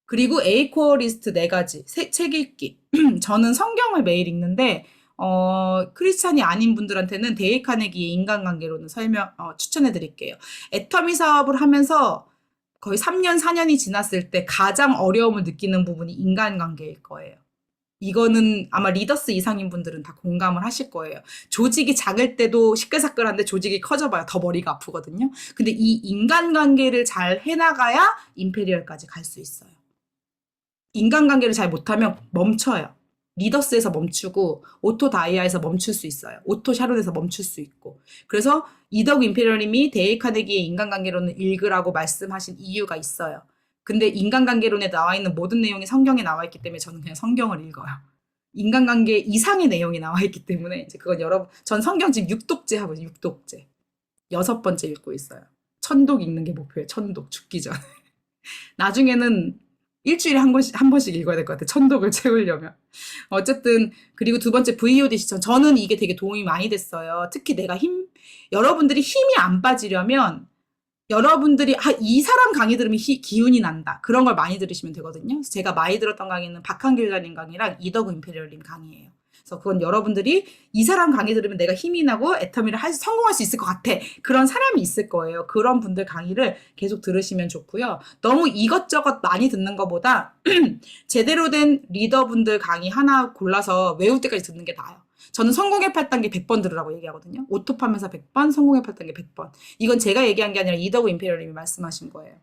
그리고 A코어 리스트 4가지. 책 읽기. 저는 성경을 매일 읽는데, 크리스찬이 아닌 분들한테는 데일 카네기의 인간관계론을 추천해 드릴게요. 애터미 사업을 하면서 거의 3년, 4년이 지났을 때 가장 어려움을 느끼는 부분이 인간관계일 거예요. 이거는 아마 리더스 이상인 분들은 다 공감을 하실 거예요. 조직이 작을 때도 시끌시끌한데 조직이 커져봐야 더 머리가 아프거든요. 근데 이 인간관계를 잘 해나가야 임페리얼까지 갈 수 있어요. 인간관계를 잘 못하면 멈춰요. 리더스에서 멈추고 오토 다이아에서 멈출 수 있어요. 오토 샤론에서 멈출 수 있고. 그래서 이덕 임페리얼님이 데일 카네기의 인간관계론을 읽으라고 말씀하신 이유가 있어요. 근데 인간관계론에 나와 있는 모든 내용이 성경에 나와 있기 때문에 저는 그냥 성경을 읽어요. 인간관계 이상의 내용이 나와 있기 때문에 이제 그건 전 성경 지금 6독째 하고 있어요. 6독째. 6번째 읽고 있어요. 천독 읽는 게 목표예요. 천독 죽기 전에. 나중에는 일주일에 한 번씩 읽어야 될 것 같아요. 천독을 채우려면. 어쨌든 그리고 두 번째 VOD 시청. 저는 이게 되게 도움이 많이 됐어요. 특히 여러분들이 힘이 안 빠지려면 여러분들이 이 사람 강의 들으면 기운이 난다. 그런 걸 많이 들으시면 되거든요. 제가 많이 들었던 강의는 박한길 자님 강의랑 이덕우 임페리얼님 강의예요. 그래서 그건 여러분들이 이 사람 강의 들으면 내가 힘이 나고 애터미를 성공할 수 있을 것 같아. 그런 사람이 있을 거예요. 그런 분들 강의를 계속 들으시면 좋고요. 너무 이것저것 많이 듣는 것보다 제대로 된 리더분들 강의 하나 골라서 외울 때까지 듣는 게 나아요. 저는 성공의 8단계 100번 들으라고 얘기하거든요. 오토파면서 100번, 성공의 8단계 100번. 이건 제가 얘기한 게 아니라 이덕우 임페리얼님이 말씀하신 거예요.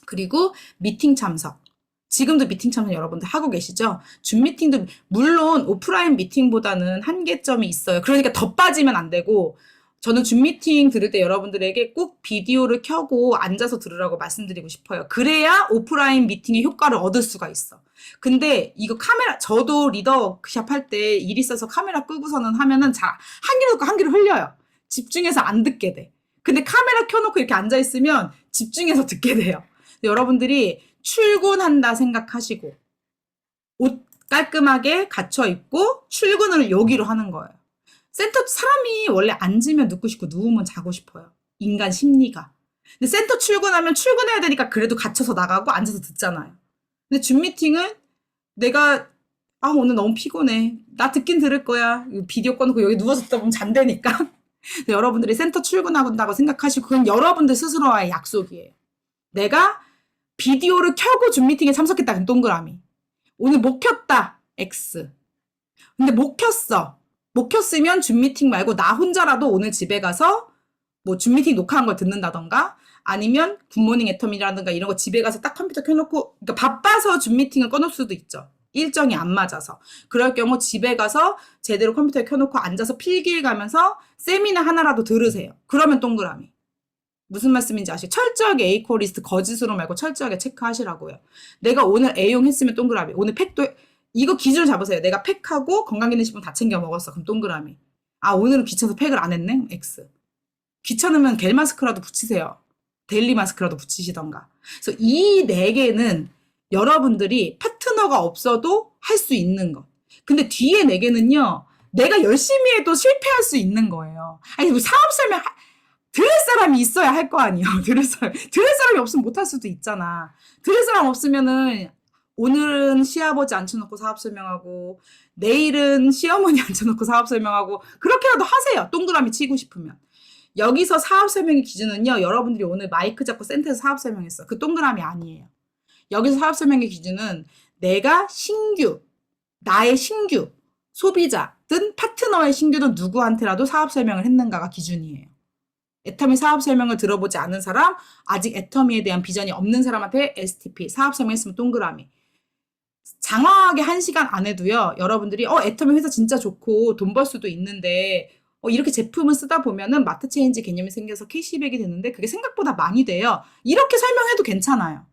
그리고 미팅 참석. 지금도 미팅 참석 여러분들 하고 계시죠? 줌 미팅도 물론 오프라인 미팅보다는 한계점이 있어요. 그러니까 더 빠지면 안 되고 저는 줌 미팅 들을 때 여러분들에게 꼭 비디오를 켜고 앉아서 들으라고 말씀드리고 싶어요. 그래야 오프라인 미팅의 효과를 얻을 수가 있어. 근데 이거 저도 리더샵 할 때 일 있어서 카메라 끄고서는 하면은 한 귀로 듣고 한 귀로 흘려요. 집중해서 안 듣게 돼. 근데 카메라 켜놓고 이렇게 앉아있으면 집중해서 듣게 돼요. 여러분들이 출근한다 생각하시고 옷 깔끔하게 갖춰 입고 출근을 여기로 하는 거예요. 사람이 원래 앉으면 눕고 싶고 누우면 자고 싶어요. 인간 심리가. 근데 센터 출근하면 출근해야 되니까 그래도 갖춰서 나가고 앉아서 듣잖아요. 근데 줌 미팅은 내가 오늘 너무 피곤해. 나 듣긴 들을 거야. 비디오 꺼놓고 여기 누워서 듣다 보면 잔다니까. 여러분들이 센터 출근한다고 생각하시고 그건 여러분들 스스로와의 약속이에요. 내가 비디오를 켜고 줌 미팅에 참석했다. 그럼 동그라미. 오늘 못 켰다. X. 근데 못 켰어. 못 켰으면 줌 미팅 말고 나 혼자라도 오늘 집에 가서 뭐 줌 미팅 녹화한 걸 듣는다던가 아니면 굿모닝 애터미라든가 이런 거 집에 가서 딱 컴퓨터 켜놓고 그러니까 바빠서 줌 미팅을 꺼놓을 수도 있죠. 일정이 안 맞아서. 그럴 경우 집에 가서 제대로 컴퓨터에 켜놓고 앉아서 필기를 가면서 세미나 하나라도 들으세요. 그러면 동그라미. 무슨 말씀인지 아시죠? 철저하게 A코어 리스트 거짓으로 말고 철저하게 체크하시라고요. 내가 오늘 A용 했으면 동그라미. 오늘 팩도 이거 기준을 잡으세요. 내가 팩하고 건강기능식품 다 챙겨 먹었어. 그럼 동그라미. 오늘은 귀찮아서 팩을 안 했네? X. 귀찮으면 겔 마스크라도 붙이세요. 데일리 마스크라도 붙이시던가. 그래서 이 4개는 여러분들이 파트너가 없어도 할 수 있는 것. 근데 뒤에 4개는요. 내가 열심히 해도 실패할 수 있는 거예요. 아니 사업 설명 들을 사람이 있어야 할 거 아니에요. 들을 사람이 없으면 못 할 수도 있잖아. 들을 사람 없으면은 오늘은 시아버지 앉혀놓고 사업 설명하고 내일은 시어머니 앉혀놓고 사업 설명하고 그렇게라도 하세요. 동그라미 치고 싶으면. 여기서 사업 설명의 기준은요. 여러분들이 오늘 마이크 잡고 센터에서 사업 설명했어. 그 동그라미 아니에요. 여기서 사업 설명의 기준은 내가 나의 신규, 소비자든 파트너의 신규든 누구한테라도 사업 설명을 했는가가 기준이에요. 애터미 사업 설명을 들어보지 않은 사람, 아직 애터미에 대한 비전이 없는 사람한테 STP, 사업 설명했으면 동그라미. 장황하게 1시간 안 해도요, 여러분들이, 애터미 회사 진짜 좋고 돈 벌 수도 있는데, 이렇게 제품을 쓰다 보면은 마트 체인지 개념이 생겨서 캐시백이 되는데 그게 생각보다 많이 돼요. 이렇게 설명해도 괜찮아요.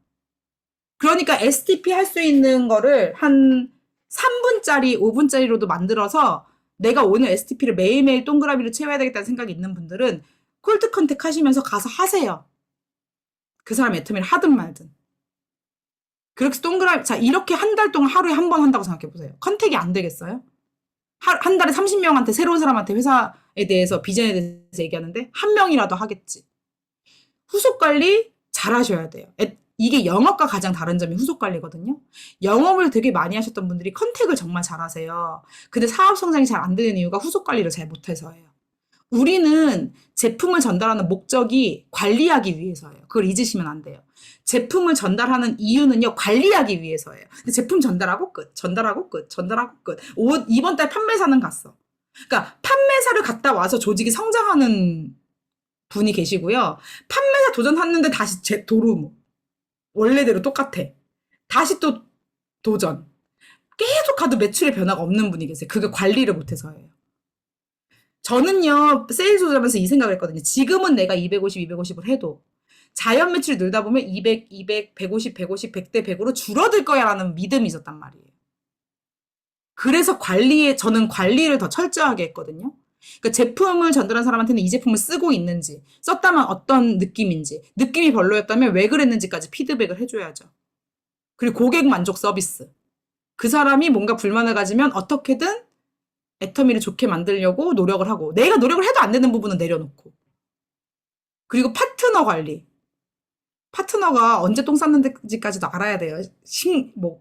그러니까 STP 할 수 있는 거를 한 3분짜리, 5분짜리로도 만들어서 내가 오늘 STP를 매일매일 동그라미로 채워야 되겠다는 생각이 있는 분들은 콜드 컨택 하시면서 가서 하세요. 그 사람 애터미를 하든 말든. 그렇게 동그라미, 자, 이렇게 한 달 동안 하루에 한 번 한다고 생각해 보세요. 컨택이 안 되겠어요? 한 달에 30명한테, 새로운 사람한테 회사에 대해서, 비전에 대해서 얘기하는데, 한 명이라도 하겠지. 후속 관리 잘 하셔야 돼요. 이게 영업과 가장 다른 점이 후속 관리거든요. 영업을 되게 많이 하셨던 분들이 컨택을 정말 잘 하세요. 근데 사업 성장이 잘 안 되는 이유가 후속 관리를 잘 못해서예요. 우리는 제품을 전달하는 목적이 관리하기 위해서예요. 그걸 잊으시면 안 돼요. 제품을 전달하는 이유는요, 관리하기 위해서예요. 근데 제품 전달하고 끝, 전달하고 끝, 전달하고 끝. 이번 달 판매사는 갔어. 그러니까 판매사를 갔다 와서 조직이 성장하는 분이 계시고요. 판매사 도전했는데 다시 도루 원래대로 똑같아. 다시 또 도전. 계속 가도 매출의 변화가 없는 분이 계세요. 그게 관리를 못해서예요. 저는요, 세일즈 하면서 이 생각을 했거든요. 지금은 내가 250, 250을 해도 자연 매출이 늘다 보면 200, 200, 150, 150, 100대 100으로 줄어들 거야 라는 믿음이 있었단 말이에요. 그래서 저는 관리를 더 철저하게 했거든요. 그러니까 제품을 전달한 사람한테는 이 제품을 쓰고 있는지, 썼다면 어떤 느낌인지, 느낌이 별로였다면 왜 그랬는지까지 피드백을 해줘야죠. 그리고 고객 만족 서비스. 그 사람이 뭔가 불만을 가지면 어떻게든 애터미를 좋게 만들려고 노력을 하고, 내가 노력을 해도 안 되는 부분은 내려놓고. 그리고 파트너 관리. 파트너가 언제 똥 쌌는지까지도 알아야 돼요.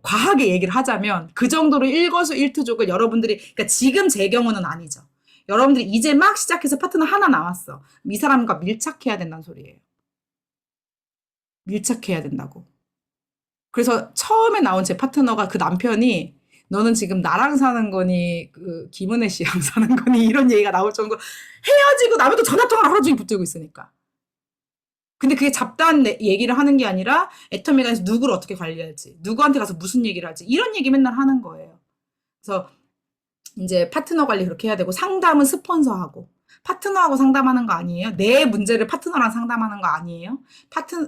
과하게 얘기를 하자면 그 정도로 일거수일투족을 여러분들이, 그러니까 지금 제 경우는 아니죠. 여러분들이 이제 막 시작해서 파트너 하나 나왔어. 이 사람과 밀착해야 된다는 소리예요. 밀착해야 된다고. 그래서 처음에 나온 제 파트너가, 그 남편이 너는 지금 나랑 사는 거니 그 김은혜 씨랑 사는 거니 이런 얘기가 나올 정도로 헤어지고 나면 또 전화통화를 하루 종일 붙들고 있으니까. 근데 그게 잡다한 얘기를 하는 게 아니라 애터미가 해서 누구를 어떻게 관리할지, 누구한테 가서 무슨 얘기를 할지, 이런 얘기 맨날 하는 거예요. 그래서 이제 파트너 관리 그렇게 해야 되고, 상담은 스폰서하고. 파트너하고 상담하는 거 아니에요? 내 문제를 파트너랑 상담하는 거 아니에요?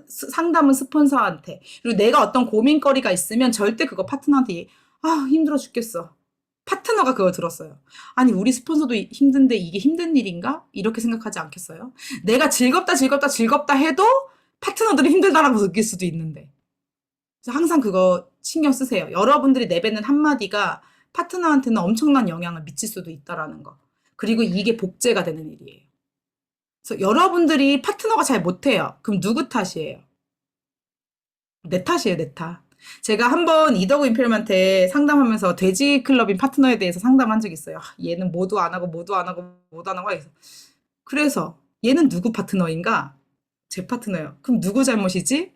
상담은 스폰서한테. 그리고 내가 어떤 고민거리가 있으면 절대 그거 파트너한테 힘들어 죽겠어. 파트너가 그걸 들었어요. 아니, 우리 스폰서도 힘든데 이게 힘든 일인가? 이렇게 생각하지 않겠어요? 내가 즐겁다, 즐겁다, 즐겁다 해도 파트너들이 힘들다라고 느낄 수도 있는데. 그래서 항상 그거 신경 쓰세요. 여러분들이 내뱉는 한마디가 파트너한테는 엄청난 영향을 미칠 수도 있다라는 거. 그리고 이게 복제가 되는 일이에요. 그래서 여러분들이 파트너가 잘 못해요. 그럼 누구 탓이에요? 내 탓이에요, 내 탓. 제가 한번 이더구 임페리엄한테 상담하면서 돼지 클럽인 파트너에 대해서 상담한 적이 있어요. 얘는 모두 안 하고 모두 안 하고 모두 안 하고 해서. 그래서 얘는 누구 파트너인가? 제 파트너예요. 그럼 누구 잘못이지?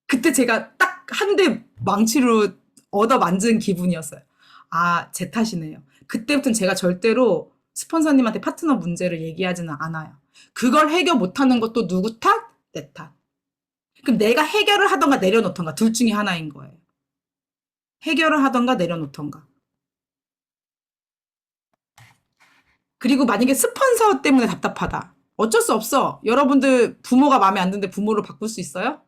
그때 제가 딱 한 대 망치로 얻어 만진 기분이었어요. 제 탓이네요. 그때부터는 제가 절대로 스폰서님한테 파트너 문제를 얘기하지는 않아요. 그걸 해결 못하는 것도 누구 탓? 내 탓. 그럼 내가 해결을 하던가 내려놓던가 둘 중에 하나인 거예요. 해결을 하던가 내려놓던가. 그리고 만약에 스폰서 때문에 답답하다. 어쩔 수 없어. 여러분들 부모가 마음에 안 드는데 부모를 바꿀 수 있어요?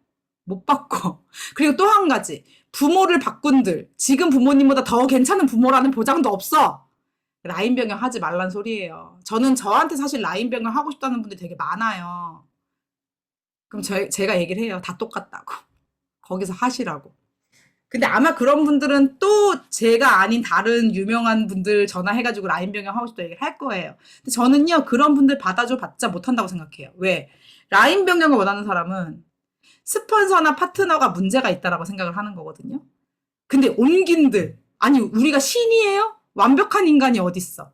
못 바꿔. 그리고 또 한 가지. 부모를 바꾼들. 지금 부모님보다 더 괜찮은 부모라는 보장도 없어. 라인 변경 하지 말란 소리예요. 저는 저한테 사실 라인 변경 하고 싶다는 분들이 되게 많아요. 그럼 제가 얘기를 해요. 다 똑같다고. 거기서 하시라고. 근데 아마 그런 분들은 또 제가 아닌 다른 유명한 분들 전화해가지고 라인 변경 하고 싶다 얘기를 할 거예요. 근데 저는요, 그런 분들 받아줘 봤자 못한다고 생각해요. 왜? 라인 변경을 원하는 사람은 스폰서나 파트너가 문제가 있다라고 생각을 하는 거거든요. 근데 옮긴들, 아니 우리가 신이에요? 완벽한 인간이 어딨어?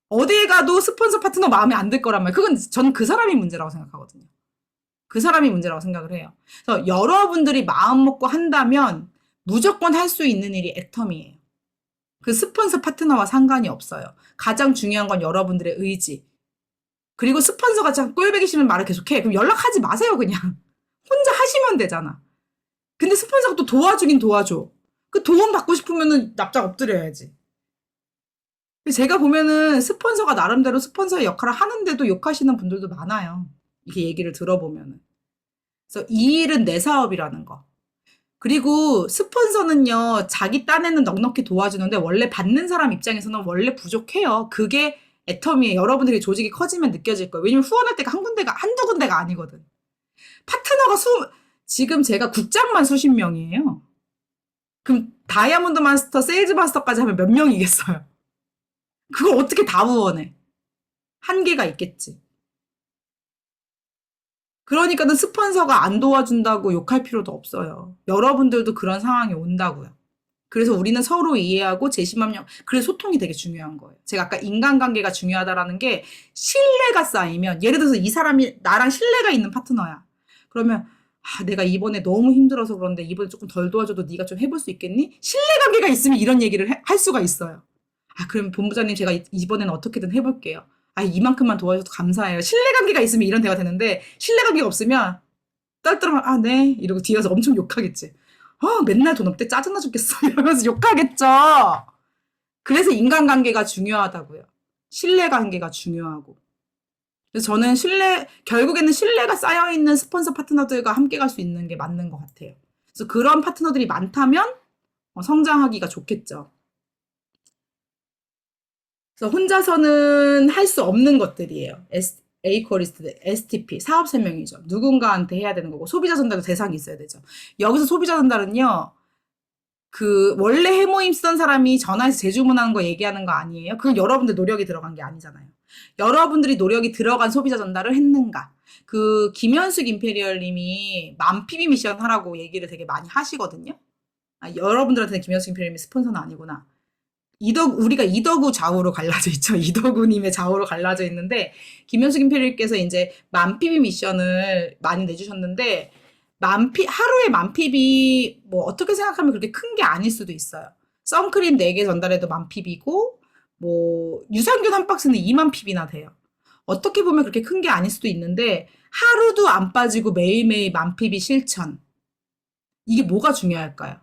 어디에 가도 스폰서 파트너 마음에 안 들 거란 말이에요. 그건 전 그 사람이 문제라고 생각하거든요. 그 사람이 문제라고 생각을 해요. 그래서 여러분들이 마음 먹고 한다면 무조건 할 수 있는 일이 애텀이에요. 그 스폰서 파트너와 상관이 없어요. 가장 중요한 건 여러분들의 의지. 그리고 스폰서가 자꾸 꼴보기 싫은 말을 계속해. 그럼 연락하지 마세요, 그냥. 혼자 하시면 되잖아. 근데 스폰서가 또 도와주긴 도와줘. 그 도움 받고 싶으면은 납작 엎드려야지. 제가 보면은 스폰서가 나름대로 스폰서의 역할을 하는데도 욕하시는 분들도 많아요. 이렇게 얘기를 들어보면은. 그래서 이 일은 내 사업이라는 거. 그리고 스폰서는요, 자기 딴에는 넉넉히 도와주는데 원래 받는 사람 입장에서는 원래 부족해요. 그게 애터미에 여러분들이 조직이 커지면 느껴질 거예요. 왜냐면 후원할 때가 한 군데가, 한두 군데가 아니거든. 파트너가 지금 제가 국장만 수십 명이에요. 그럼 다이아몬드 마스터, 세일즈 마스터까지 하면 몇 명이겠어요? 그걸 어떻게 다 후원해? 한계가 있겠지. 그러니까는 스폰서가 안 도와준다고 욕할 필요도 없어요. 여러분들도 그런 상황이 온다고요. 그래서 우리는 서로 이해하고 재심합력, 그래서 소통이 되게 중요한 거예요. 제가 아까 인간관계가 중요하다라는 게 신뢰가 쌓이면, 예를 들어서 이 사람이 나랑 신뢰가 있는 파트너야. 그러면 내가 이번에 너무 힘들어서 그런데 이번에 조금 덜 도와줘도 네가 좀 해볼 수 있겠니? 신뢰관계가 있으면 이런 얘기를 할 수가 있어요. 그럼 본부장님 제가 이번에는 어떻게든 해볼게요. 이만큼만 도와줘서 감사해요. 신뢰관계가 있으면 이런 대화 되는데 신뢰관계가 없으면 떨떠름한 네 이러고 뒤에서 엄청 욕하겠지. 맨날 돈 없대 짜증나 죽겠어 이러면서 욕하겠죠. 그래서 인간관계가 중요하다고요. 신뢰관계가 중요하고. 그래서 저는 결국에는 신뢰가 쌓여있는 스폰서 파트너들과 함께 갈 수 있는 게 맞는 것 같아요. 그래서 그런 파트너들이 많다면 성장하기가 좋겠죠. 그래서 혼자서는 할 수 없는 것들이에요. 에이코리스트, STP, 사업 설명이죠. 누군가한테 해야 되는 거고, 소비자 전달도 대상이 있어야 되죠. 여기서 소비자 전달은요, 원래 해모임 쓰던 사람이 전화해서 재주문하는 거 얘기하는 거 아니에요? 그건 여러분들 노력이 들어간 게 아니잖아요. 여러분들이 노력이 들어간 소비자 전달을 했는가? 김현숙 임페리얼님이 맘피비 미션 하라고 얘기를 되게 많이 하시거든요. 여러분들한테는 김현숙 임페리얼님이 스폰서는 아니구나. 우리가 이덕우 좌우로 갈라져 있죠. 이덕우님의 좌우로 갈라져 있는데, 김현숙 임페리얼께서 이제 맘피비 미션을 많이 내주셨는데, 하루에 만pb, 어떻게 생각하면 그렇게 큰 게 아닐 수도 있어요. 선크림 4개 전달해도 만pb고, 유산균 한 박스는 2만 pb나 돼요. 어떻게 보면 그렇게 큰 게 아닐 수도 있는데, 하루도 안 빠지고 매일매일 만pb 실천. 이게 뭐가 중요할까요?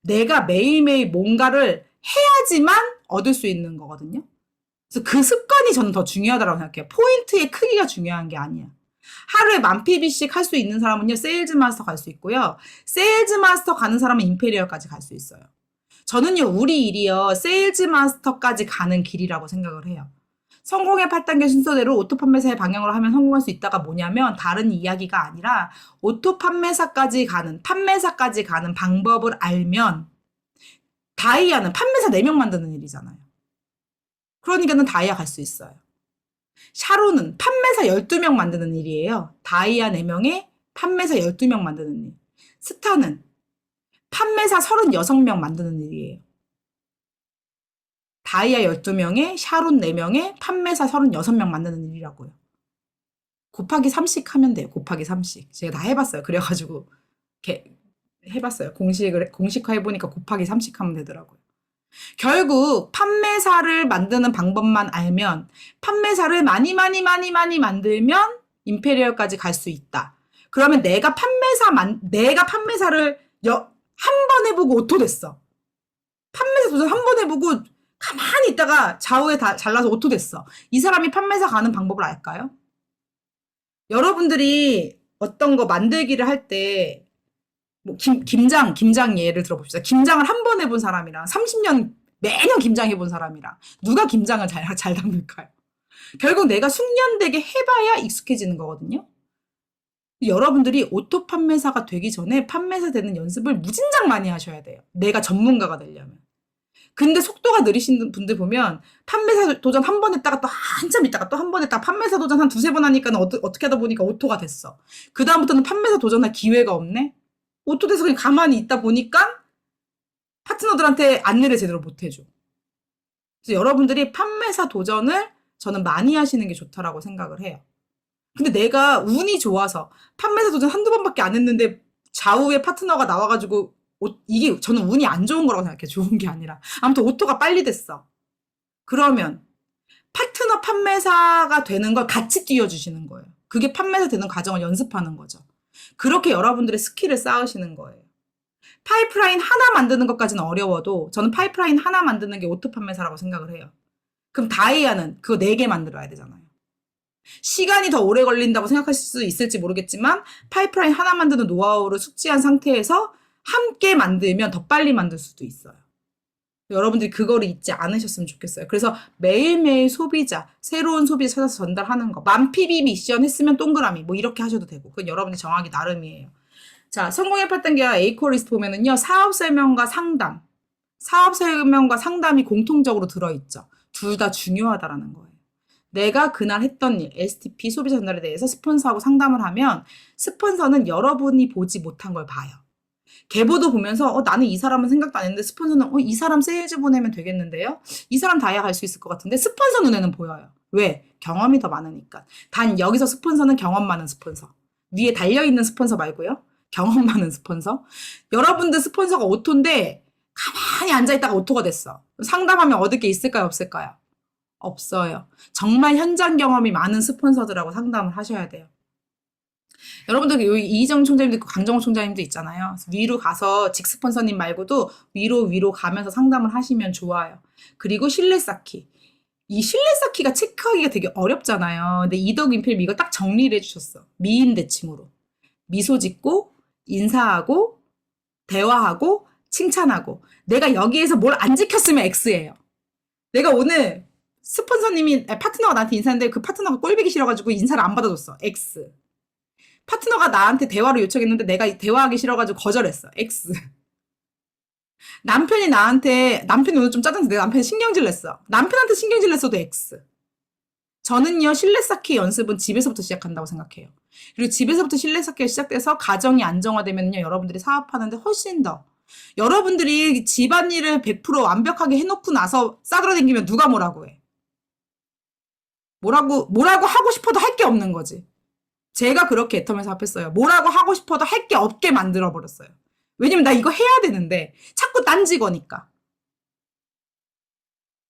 내가 매일매일 뭔가를 해야지만 얻을 수 있는 거거든요. 그래서 그 습관이 저는 더 중요하다고 생각해요. 포인트의 크기가 중요한 게 아니야. 하루에 만pb씩 할 수 있는 사람은요, 세일즈 마스터 갈 수 있고요. 세일즈 마스터 가는 사람은 임페리얼까지 갈 수 있어요. 저는요, 우리 일이요, 세일즈 마스터까지 가는 길이라고 생각을 해요. 성공의 8단계 순서대로 오토 판매사의 방향으로 하면 성공할 수 있다가 뭐냐면 다른 이야기가 아니라 오토 판매사까지 가는 방법을 알면 다이아는 판매사 4명 만드는 일이잖아요. 그러니까는 다이아 갈 수 있어요. 샤론은 판매사 12명 만드는 일이에요. 다이아 4명에 판매사 12명 만드는 일. 스타는 판매사 36명 만드는 일이에요. 다이아 12명에 샤론 4명에 판매사 36명 만드는 일이라고요. 곱하기 3씩 하면 돼요. 곱하기 3씩. 제가 다 해봤어요. 그래가지고 해봤어요. 공식화 해보니까 곱하기 3씩 하면 되더라고요. 결국 판매사를 만드는 방법만 알면 판매사를 많이 만들면 임페리얼까지 갈 수 있다. 그러면 내가 판매사를 한 번 해보고 오토 됐어. 판매사 도전 한 번 해보고 가만히 있다가 좌우에 다 잘라서 오토 됐어. 이 사람이 판매사 가는 방법을 알까요? 여러분들이 어떤 거 만들기를 할 때 김장 예를 들어봅시다. 김장을 한 번 해본 사람이랑 30년 매년 김장 해본 사람이랑 누가 김장을 잘 담글까요? 결국 내가 숙련되게 해봐야 익숙해지는 거거든요. 여러분들이 오토 판매사가 되기 전에 판매사 되는 연습을 무진장 많이 하셔야 돼요. 내가 전문가가 되려면. 근데 속도가 느리신 분들 보면 판매사 도전 한 번 했다가 또 한참 있다가 또 한 번 했다가 판매사 도전 한 2-3번 하니까는 어떻게 하다 보니까 오토가 됐어. 그 다음부터는 판매사 도전할 기회가 없네? 오토 돼서 그냥 가만히 있다 보니까 파트너들한테 안내를 제대로 못 해줘. 그래서 여러분들이 판매사 도전을 저는 많이 하시는 게 좋다라고 생각을 해요. 근데 내가 운이 좋아서 판매사 도전 한두 번밖에 안 했는데 좌우에 파트너가 나와가지고 이게 저는 운이 안 좋은 거라고 생각해요. 좋은 게 아니라. 아무튼 오토가 빨리 됐어. 그러면 파트너 판매사가 되는 걸 같이 띄워주시는 거예요. 그게 판매사 되는 과정을 연습하는 거죠. 그렇게 여러분들의 스킬을 쌓으시는 거예요. 파이프라인 하나 만드는 것까지는 어려워도 저는 파이프라인 하나 만드는 게 오토 판매사라고 생각을 해요. 그럼 다이아는 그거 4개 만들어야 되잖아요. 시간이 더 오래 걸린다고 생각하실 수 있을지 모르겠지만 파이프라인 하나 만드는 노하우를 숙지한 상태에서 함께 만들면 더 빨리 만들 수도 있어요. 여러분들이 그거를 잊지 않으셨으면 좋겠어요. 그래서 매일매일 소비자, 새로운 소비자 찾아서 전달하는 거. 만 PB 미션 했으면 동그라미, 뭐 이렇게 하셔도 되고. 그건 여러분들이 정하기 나름이에요. 자, 성공의 8단계와 에이코 리스트 보면은요, 사업 설명과 상담. 사업 설명과 상담이 공통적으로 들어있죠. 둘 다 중요하다라는 거예요. 내가 그날 했던 일, STP 소비자 전달에 대해서 스폰서하고 상담을 하면 스폰서는 여러분이 보지 못한 걸 봐요. 계보도 보면서 나는 이 사람은 생각도 안 했는데 스폰서는 이 사람 세일즈 보내면 되겠는데요? 이 사람 다이아 갈 수 있을 것 같은데 스폰서 눈에는 보여요. 왜? 경험이 더 많으니까. 단 여기서 스폰서는 경험 많은 스폰서. 위에 달려있는 스폰서 말고요. 경험 많은 스폰서. 여러분들 스폰서가 오토인데 가만히 앉아있다가 오토가 됐어. 상담하면 얻을 게 있을까요? 없을까요? 없어요. 정말 현장 경험이 많은 스폰서들하고 상담을 하셔야 돼요. 여러분들 여기 이희정 총장님도 있고 강정호 총장님도 있잖아요. 그래서 위로 가서 직스폰서님 말고도 위로 가면서 상담을 하시면 좋아요. 그리고 신뢰 쌓기. 이 신뢰 쌓기가 체크하기가 되게 어렵잖아요. 근데 이덕인필 이거 딱 정리를 해주셨어. 미인 대칭으로. 미소 짓고 인사하고 대화하고 칭찬하고 내가 여기에서 뭘 안 지켰으면 X예요. 내가 오늘 스폰서님이 파트너가 나한테 인사했는데 그 파트너가 꼴보기 싫어가지고 인사를 안 받아줬어. X. 파트너가 나한테 대화를 요청했는데 내가 대화하기 싫어가지고 거절했어. X. 남편이 오늘 좀 짜증나서 내가 남편이 신경질 냈어. 남편한테 신경질 냈어도 X. 저는요, 신뢰 쌓기 연습은 집에서부터 시작한다고 생각해요. 그리고 집에서부터 신뢰 쌓기가 시작돼서 가정이 안정화되면요, 여러분들이 사업하는데 훨씬 더. 여러분들이 집안일을 100% 완벽하게 해놓고 나서 싸돌아다니면 누가 뭐라고 해? 뭐라고 하고 싶어도 할 게 없는 거지. 제가 그렇게 애터미 사업했어요. 뭐라고 하고 싶어도 할 게 없게 만들어버렸어요. 왜냐면 나 이거 해야 되는데 자꾸 딴지거니까.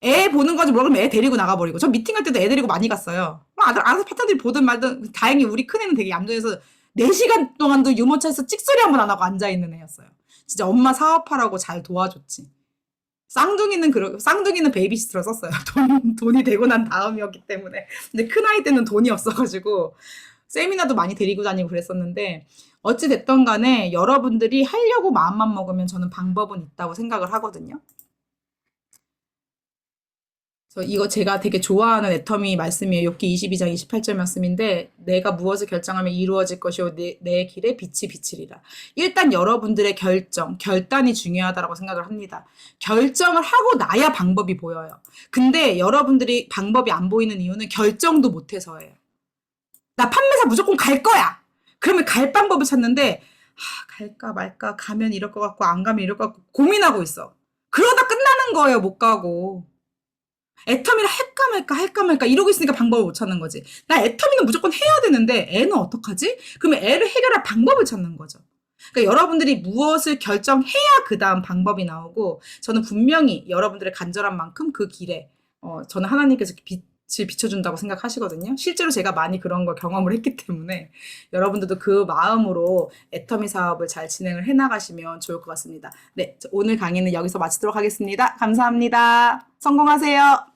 애 보는 거지 뭐라 그러면 애 데리고 나가버리고. 저 미팅할 때도 애 데리고 많이 갔어요. 알아서 파트너들이 보든 말든. 다행히 우리 큰애는 되게 얌전해서 4시간 동안도 유모차에서 찍소리 한 번 안 하고 앉아있는 애였어요. 진짜 엄마 사업하라고 잘 도와줬지. 쌍둥이는 베이비시터로 썼어요. 돈이 되고 난 다음이었기 때문에. 근데 큰아이 때는 돈이 없어가지고 세미나도 많이 데리고 다니고 그랬었는데 어찌 됐던 간에 여러분들이 하려고 마음만 먹으면 저는 방법은 있다고 생각을 하거든요. 그래서 이거 제가 되게 좋아하는 애터미 말씀이에요. 욥기 22장 28절 말씀인데 내가 무엇을 결정하면 이루어질 것이요 내 길에 빛이 비치리라. 일단 여러분들의 결단이 중요하다고 생각을 합니다. 결정을 하고 나야 방법이 보여요. 근데 여러분들이 방법이 안 보이는 이유는 결정도 못해서예요. 나 판매사 무조건 갈 거야. 그러면 갈 방법을 찾는데 갈까 말까 가면 이럴 것 같고 안 가면 이럴 것 같고 고민하고 있어. 그러다 끝나는 거예요. 못 가고. 애터미를 할까 말까 이러고 있으니까 방법을 못 찾는 거지. 나 애터미는 무조건 해야 되는데 애는 어떡하지? 그러면 애를 해결할 방법을 찾는 거죠. 그러니까 여러분들이 무엇을 결정해야 그 다음 방법이 나오고 저는 분명히 여러분들의 간절한 만큼 그 길에 저는 하나님께서 빛을 비춰준다고 생각하시거든요. 실제로 제가 많이 그런 걸 경험을 했기 때문에 여러분들도 그 마음으로 애터미 사업을 잘 진행을 해나가시면 좋을 것 같습니다. 네, 오늘 강의는 여기서 마치도록 하겠습니다. 감사합니다. 성공하세요.